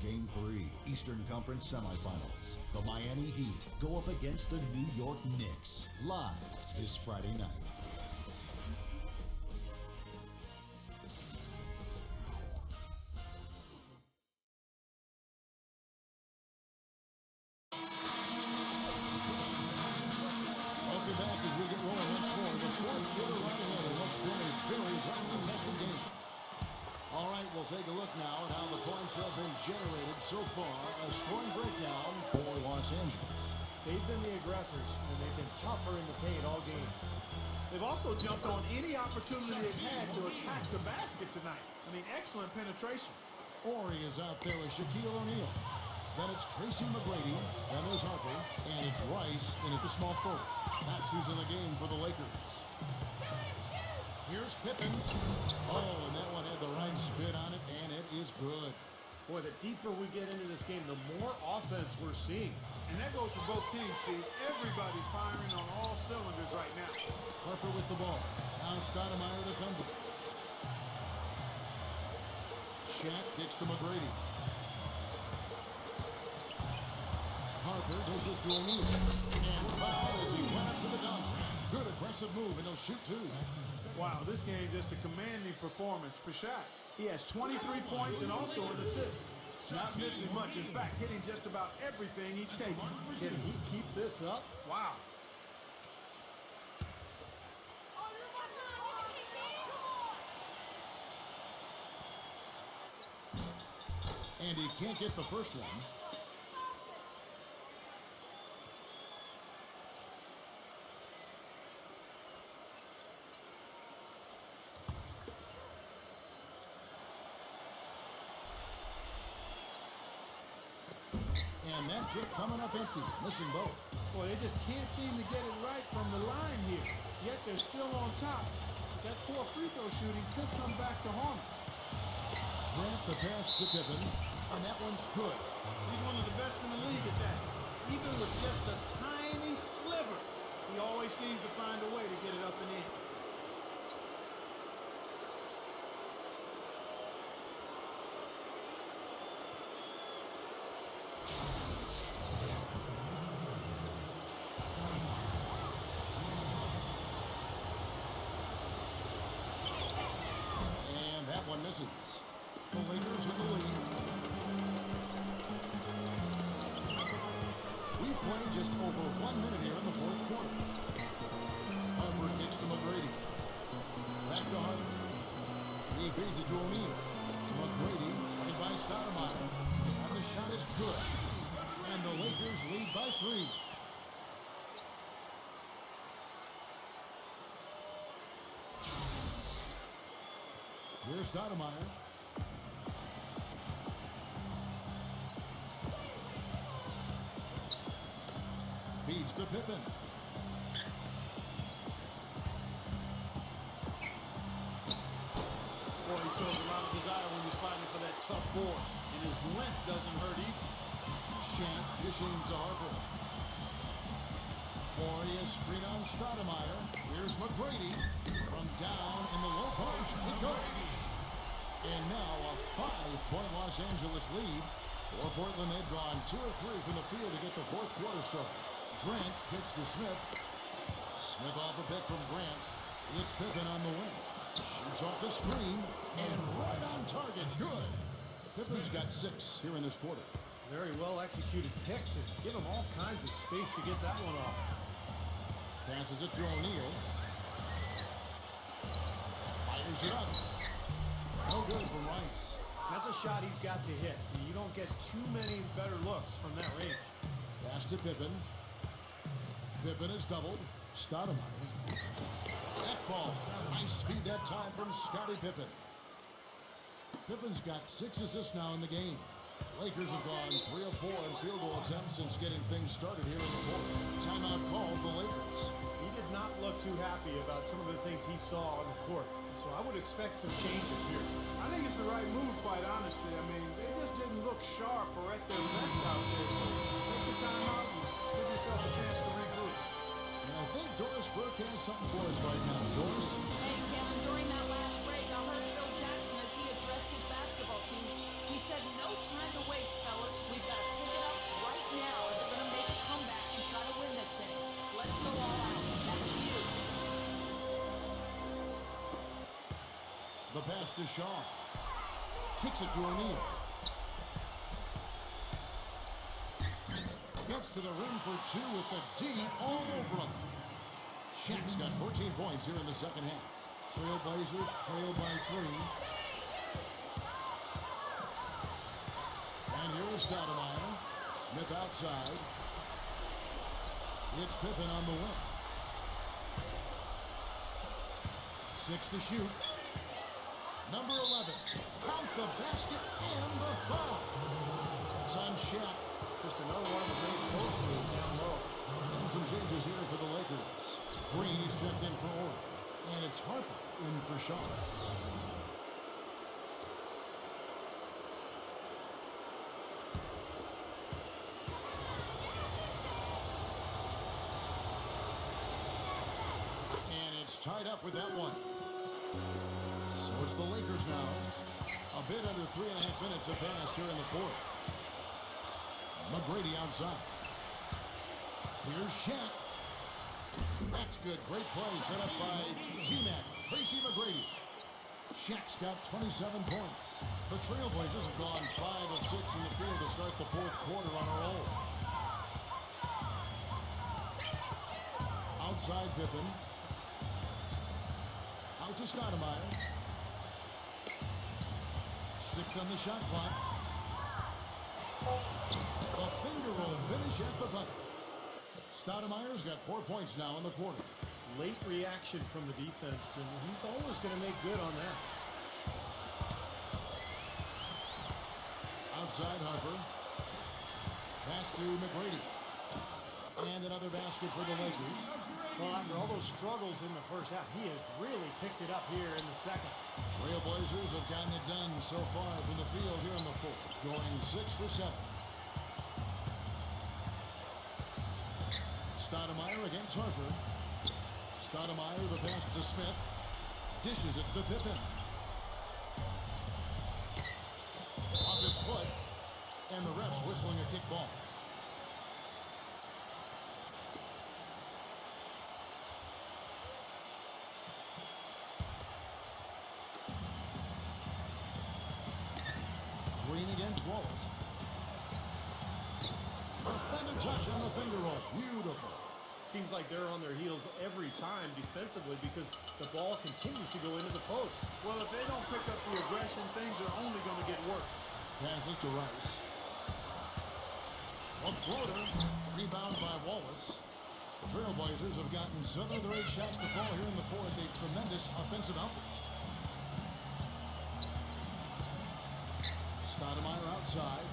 Game 3, Eastern Conference Semifinals. The Miami Heat go up against the New York Knicks. Live this Friday night. Welcome back as we get rolling once more. The fourth quarter right ahead in what's been a very contested game. All right, we'll take a look now at how the points have been generated so far. A scoring breakdown for Los Angeles. They've been the aggressors, and they've been tougher in the paint all game. They've also jumped on any opportunity they've had to attack the basket tonight. I mean, excellent penetration. Ori is out there with Shaquille O'Neal. Then it's Tracy McGrady. Then there's Harper. And it's Rice in at the small forward. That's who's in the game for the Lakers. Here's Pippen. Oh, and that one had the right spin on it, and it is good. Boy, the deeper we get into this game, the more offense we're seeing. And that goes for both teams, Steve. Everybody's firing on all cylinders right now. Harper with the ball. Now Stoudamire defending. Shaq gets to McGrady. Harper goes with O'Neal. And foul as he went up to the dunk. Good aggressive move, and he'll shoot two. Wow, this game just a commanding performance for Shaq. He has 23 points and also an assist. Not missing much. In fact, hitting just about everything he's taking. Can he keep this up? Wow. And he can't get the first one. And that trip coming up empty, missing both. Boy, they just can't seem to get it right from the line here. Yet they're still on top. That poor free throw shooting could come back to haunt them. Grant the pass to Pippen, and that one's good. He's one of the best in the league at that. Even with just a tiny sliver, he always seems to find a way to get it up and in. And that one misses. The Lakers in the lead. We played just over 1 minute here in the fourth quarter. Harper kicks to McGrady. Back to Harper. He feeds it to O'Neal. McGrady, running by Stoudamire. And the shot is good. And the Lakers lead by 3. Here's Stoudamire. Feeds to Pippen. Boy, he shows a lot of desire when he's fighting for that tough board. And his length doesn't hurt either. Shaq dishing to Harper. Glorious screen on Stoudamire. Here's McGrady. From down in the low post, it goes. And now a 5-point Los Angeles lead. For Portland, they've gone 2 or 3 from the field to get the fourth quarter started. Grant kicks to Smith. Smith off a bit from Grant. It's Pippen on the wing. Shoots off the screen. And right on target. Good. Pippen's got 6 here in this quarter. Very well executed pick to give him all kinds of space to get that one off. Passes it to O'Neal. Fires it up. No good from Rice. That's a shot he's got to hit. You don't get too many better looks from that range. Pass to Pippen. Pippen is doubled. Stoudamire. That falls. Nice feed that time from Scottie Pippen. Pippen's got 6 assists now in the game. Lakers have gone 3 of 4 in field goal attempts since getting things started here in the fourth. Timeout called the Lakers. He did not look too happy about some of the things he saw on the court. So I would expect some changes here. I think it's the right move, quite honestly. I mean, they just didn't look sharp or at their best out there. So take the time out and give yourself a chance to regroup. And I think Doris Burke has something for us right now. Doris? Hey, Kevin, during that last break, I heard Phil Jackson as he addressed his basketball team. He said, no time to waste, fellas. We've got to pick it up right now if they're going to make a comeback and try to win this thing. Let's go all out. That's you. The pass to Shaw. Kicks it to O'Neal. Gets to the rim for 2 with the D all over him. Shaq's got 14 points here in the second half. Trailblazers trail by 3. And here is Stoudamire. Smith outside. It's Pippen on the wing. 6 to shoot. Number 11. Count the basket and the foul. It's on Shaq. Just another one of the great post moves down low. And some changes here for the Lakers. Green is checked in for Orr. And it's Harper in for Shaw. And it's tied up with that one. So it's the Lakers now. A bit under 3.5 minutes have passed here in the fourth. McGrady outside. Here's Shaq. That's good. Great play set up by T-Mac, Tracy McGrady. Shaq's got 27 points. The Trailblazers have gone 5 of 6 in the field to start the fourth quarter on a roll. Outside Pippen. Out to Stoudamire. 6 on the shot clock. The finger roll finish at the bucket. Stoudamire's got 4 points now in the quarter. Late reaction from the defense, and he's always going to make good on that. Outside Harper. Pass to McGrady. And another basket for the Lakers. Well, after all those struggles in the first half, he has really picked it up here in the second. Trailblazers have gotten it done so far from the field here in the fourth, going 6 for 7. Stoudamire against Harper. Stoudamire, the pass to Smith. Dishes it to Pippen. Off his foot. And the ref's whistling a kick ball. Green against Wallace. A feather touch on the finger roll. Beautiful. Seems like they're on their heels every time defensively because the ball continues to go into the post. Well, if they don't pick up the aggression, things are only going to get worse. Passes to Rice. A floater. Rebound by Wallace. The Trailblazers have gotten 7 of their 8 shots to fall here in the fourth. A tremendous offensive outburst. Stoudamire outside.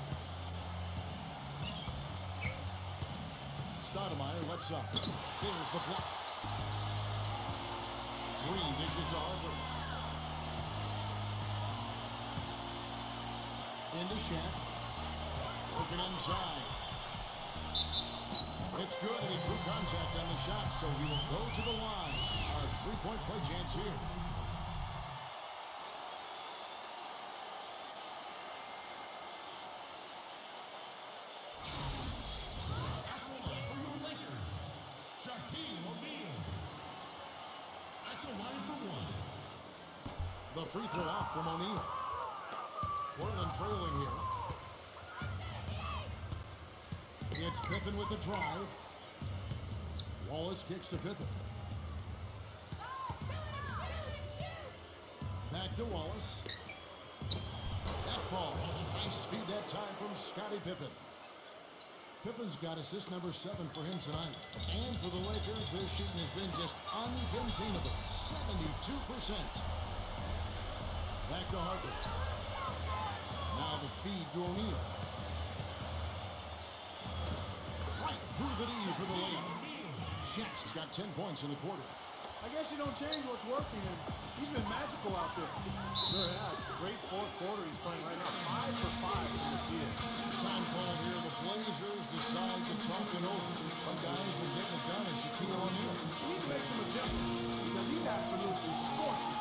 Stoudamire left side. There's the block. Green dishes to Harper. Into Shaq. Working inside. It's good, and he drew contact on the shot, so he will go to the line. Our three-point play chance here. Shaquille O'Neal at the line for one. The free throw off from O'Neal. Portland trailing here. It's Pippen with the drive. Wallace kicks to Pippen. Back to Wallace. That falls. Nice feed that time from Scottie Pippen. Pippen's got assist number 7 for him tonight. And for the Lakers, their shooting has been just uncontainable. 72%. Back to Harper. Now the feed to O'Neal. Right through the knee for the lead. Shaq's got 10 points in the quarter. I guess you don't change what's working, and he's been magical out there. Sure has. Great fourth quarter he's playing right now. 5 for 5 in the field. Time call here. The Blazers decide to talk it over. One guy's been getting it done is Shaquille O'Neal. We need to make some adjustments because he's absolutely scorching.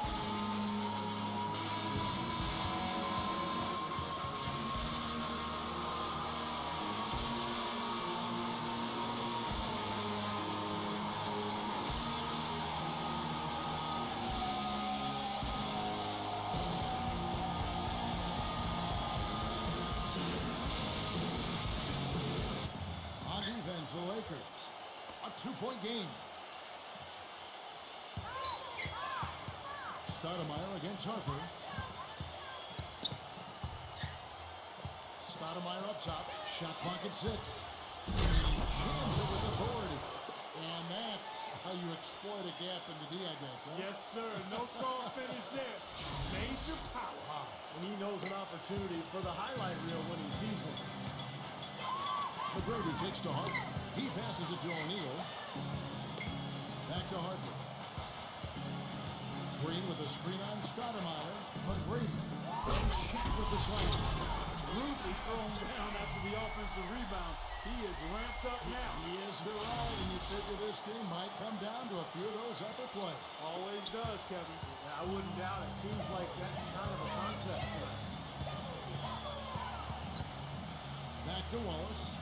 Defense, the Lakers. A 2-point game. Stoudamire against Harper. Stoudamire up top. Shot clock at 6. Jams it with authority. And that's how you exploit a gap in the D, I guess. Huh? Yes, sir. No soft finish there. Major power. And he knows an opportunity for the highlight reel when he sees one. McGrady takes to Harper. He passes it to O'Neal. Back to Harper. Green with the screen on Stoudamire. McGrady. And Shaq with the slam. Rudely thrown down after the offensive rebound. He is ramped up now. He is heroic, and you figure this game might come down to a few of those upper plays. Always does, Kevin. I wouldn't doubt it. Seems like that kind of a contest tonight. Back to Wallace.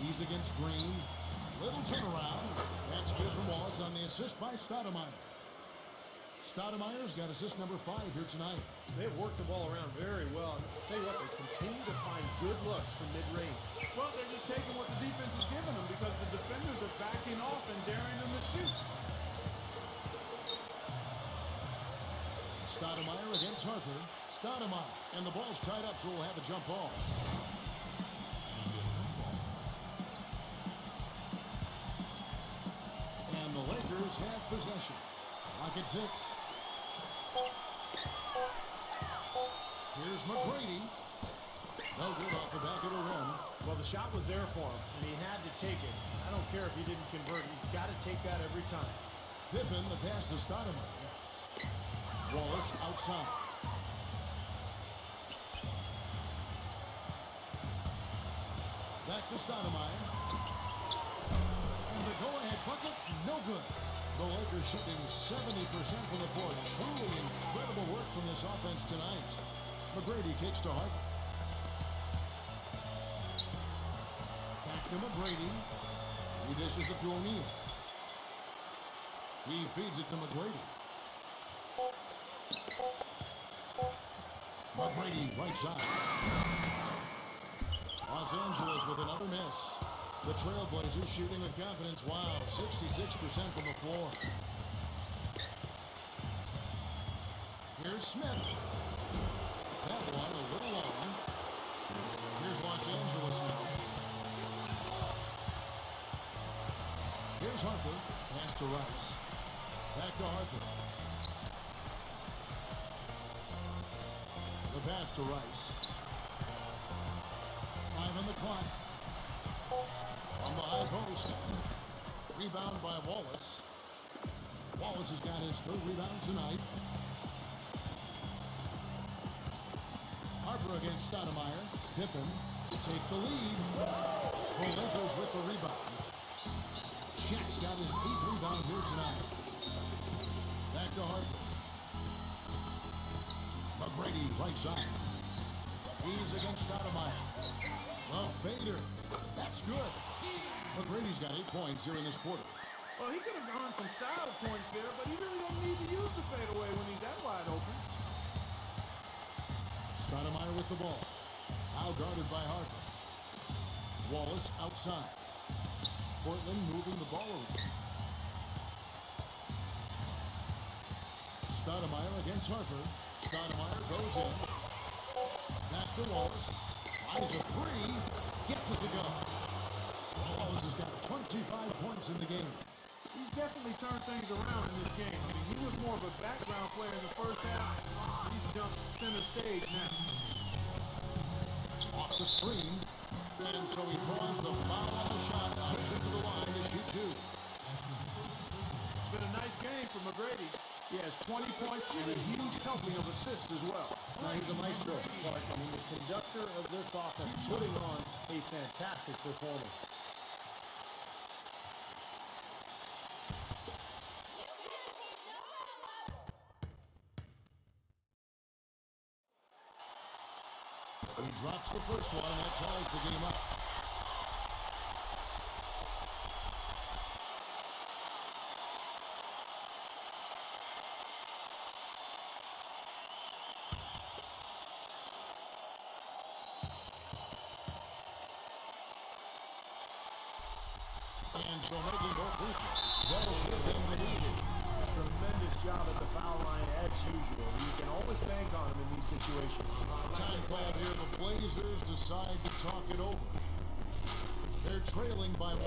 He's against Green. Little turnaround. That's good from Wallace on the assist by Stoudamire. Stoudamire's got assist number 5 here tonight. They've worked the ball around very well. And I'll tell you what, they continue to find good looks from mid-range. Well, they're just taking what the defense is giving them because the defenders are backing off and daring them to shoot. Stoudamire against Harper. Stoudamire. And the ball's tied up, so we'll have a jump ball. And the Lakers have possession. Lock at 6. Here's McGrady. No good off the back of the rim. Well, the shot was there for him, and he had to take it. I don't care if he didn't convert. He's got to take that every time. Pippen, the pass to Stoudamire. Wallace outside. Back to Stoudamire. And the go-ahead bucket, no good. The Lakers shooting 70% from the floor. Truly incredible work from this offense tonight. McGrady takes to Harper. Back to McGrady. He dishes it to O'Neal. He feeds it to McGrady. McGrady right side. Los Angeles with another miss. The Trailblazers shooting with confidence. Wow, 66% from the floor. Here's Smith. That one a little long. Here's Los Angeles now. Here's Harper. Pass to Rice. Back to Harper. The pass to Rice. 5 on the clock. From the high post. Rebound by Wallace. Wallace has got his 3rd rebound tonight. Harper against Stoudamire. Pippen to take the lead. The Lakers with the rebound. Shaq's got his 8th rebound here tonight. Back to Harper. McGrady right side. He's against Stoudamire. The fader. That's good. McGrady's got 8 points here in this quarter. Well, he could have earned some style points there, but he really doesn't need to use the fadeaway when he's that wide open. Stoudamire with the ball. Now guarded by Harper. Wallace outside. Portland moving the ball over. Stoudamire against Harper. Stoudamire goes in. Back to Wallace. Tries a 3. Gets it to go. Wallace has got 25 points in the game. He's definitely turned things around in this game. I mean, he was more of a background player in the first half. He's jumped center stage now. Off the screen. And so he draws the foul on the shot. Switching to the line to shoot 2. It's been a nice game for McGrady. He has 20 points and a huge helping of assists as well. Now he's a maestro, Clark. I mean, the conductor of this offense putting on a fantastic performance. He drops the first one, and that ties the game up. And so making both free throws, that'll give them the lead. Tremendous job at the foul line as usual. You can always bank on him in these situations. Time called here. The Blazers decide to talk it over. They're trailing by 1.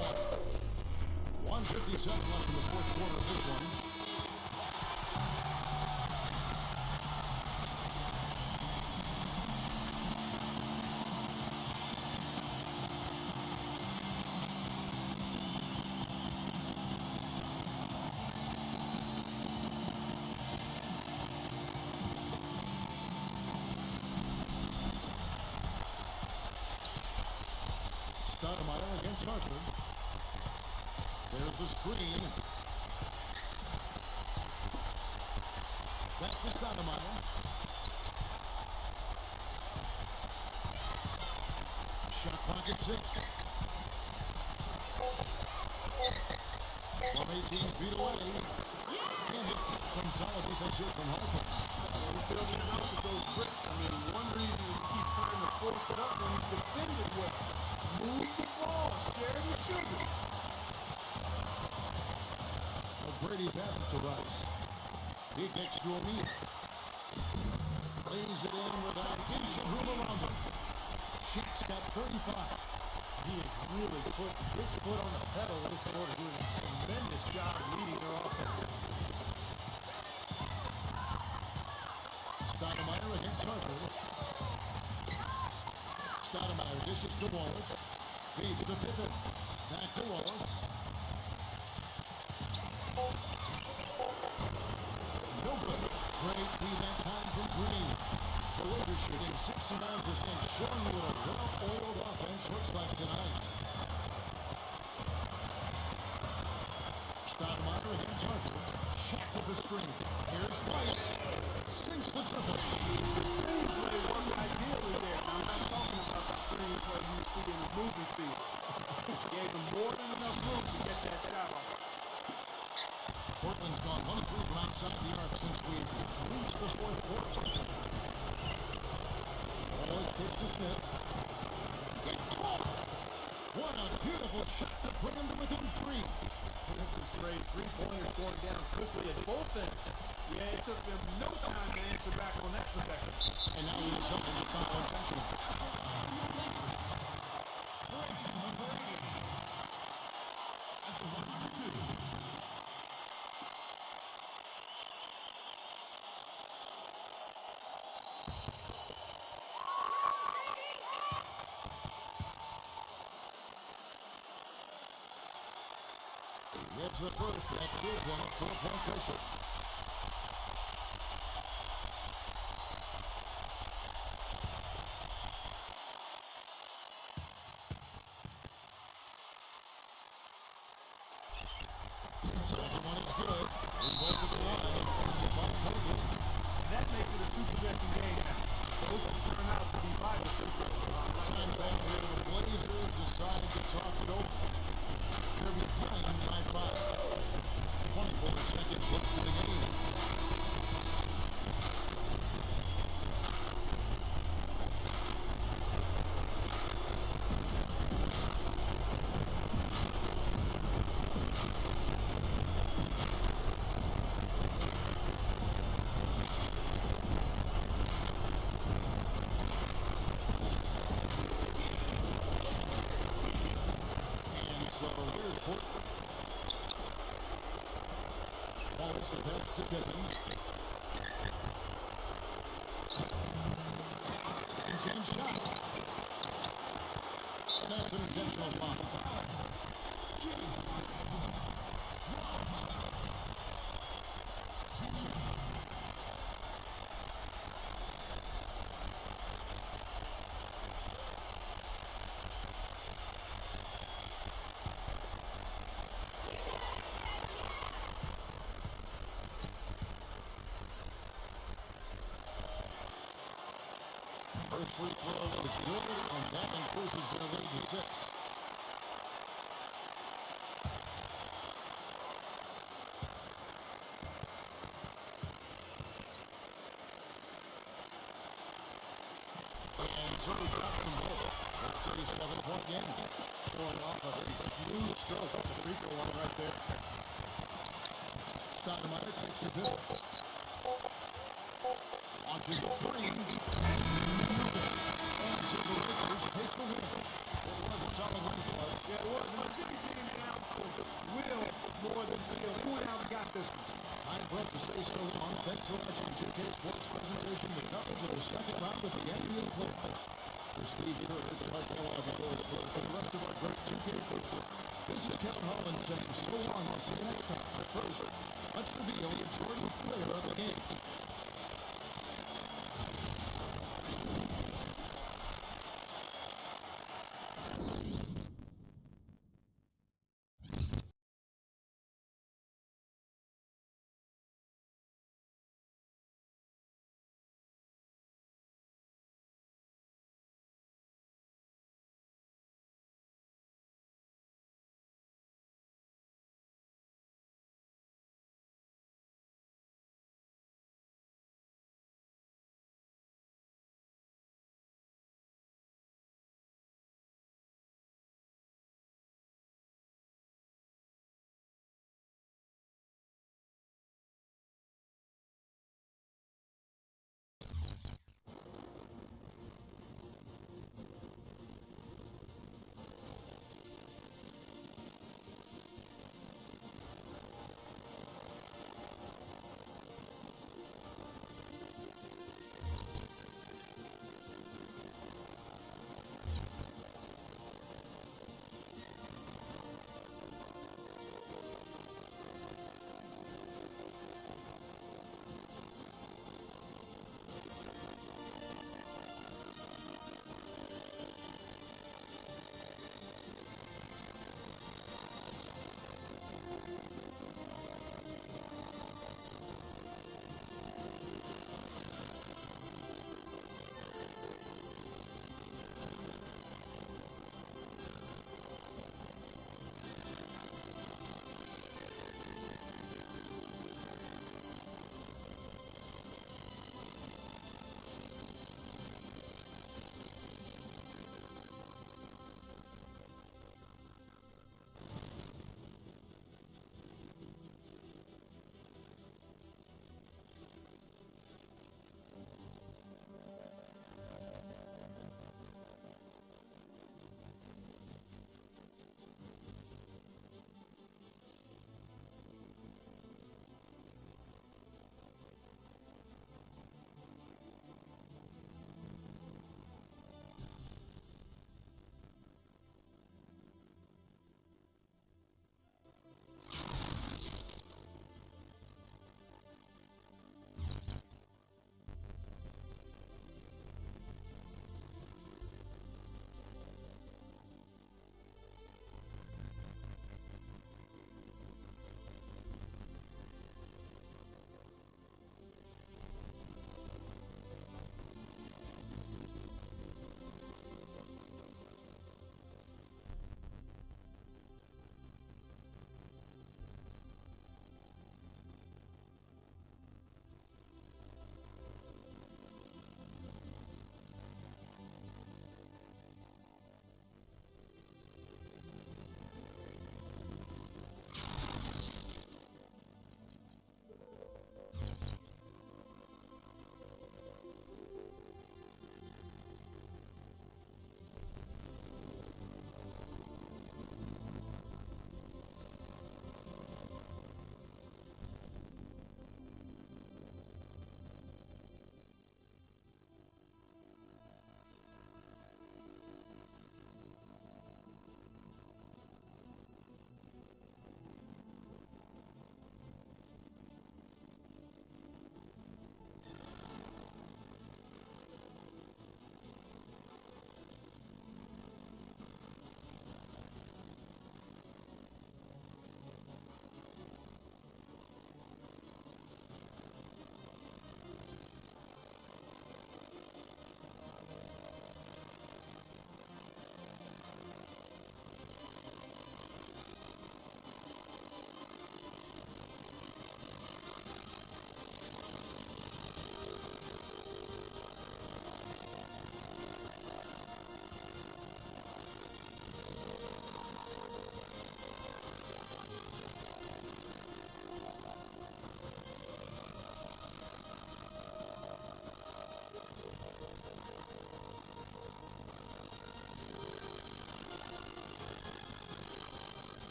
1:57 left in the 4th quarter of this one. against Harper. There's the screen. Back to Stoudamire. Shot clock at 6. From 18 feet away. And hit. Some solid defense here from Harper. He's building a house with those bricks. I mean, one reason he keeps trying to force it up when he's defended well. Move the ball. Share the sugar. McGrady passes to Rice. He gets to O'Neal. Lays it in without an inch of room around him. Shaq's got 35. He has really put his foot on the pedal in this quarter, doing a tremendous job leading their offense. Stoudamire against Harper. Stoudamire dishes to Wallace. Feeds to Pippen. Back to Wallace. No good. Great D that time from Green. The Lakers shooting 69%, showing you what a well-oiled offense looks like tonight. Stoudamire against Harper. Shaq with the screen. Here's Rice. Sinks the triple. The screenplay worked ideally there. Now, I'm not talking about the screenplay you see in a movie theater. Gave him more than enough room to get that shot off. Portland's gone 1 of 3 from outside the arc since we've reached the fourth quarter. Wallace pitch to Smith. What a beautiful shot to bring him to within 3. This is great. Three-pointers going down quickly at both ends. Yeah, it took them no time to answer back on that possession. And now he's something to foul intentional. It's the first that gives them a 4-point cushion. Second one is good. He's both to the line. It's a 5-point game. That makes it a 2-possession game now. Those will turn out to be vital. Time back here, the Blazers decide to talk it over. They're behind by 5. 24 seconds left in the game. And so here's Portland. Wallace the pass to Pippen. Second chance shot. And that's an intentional foul. First free throw is good, and that increases their lead to 6. And so he drops them both. It's a 7-point game. Showing off a very smooth stroke up the free throw line right there. Stoudamire takes the pill. Launches a 3. And so the Lakers take the win. It was a solid win for them. Yeah, it was. And I think it came down to will more than skill. Who went out and got this one? I'm glad to say so long. Thanks for watching 2K Sports presentation, the coverage of the second round of the NBA playoffs. For Steve Kerr, the Cartel Outdoors, for the rest of our great 2K football. This is Kevin Holland saying so long. I'll see you next time. But first, let's reveal the Jordan player of the game.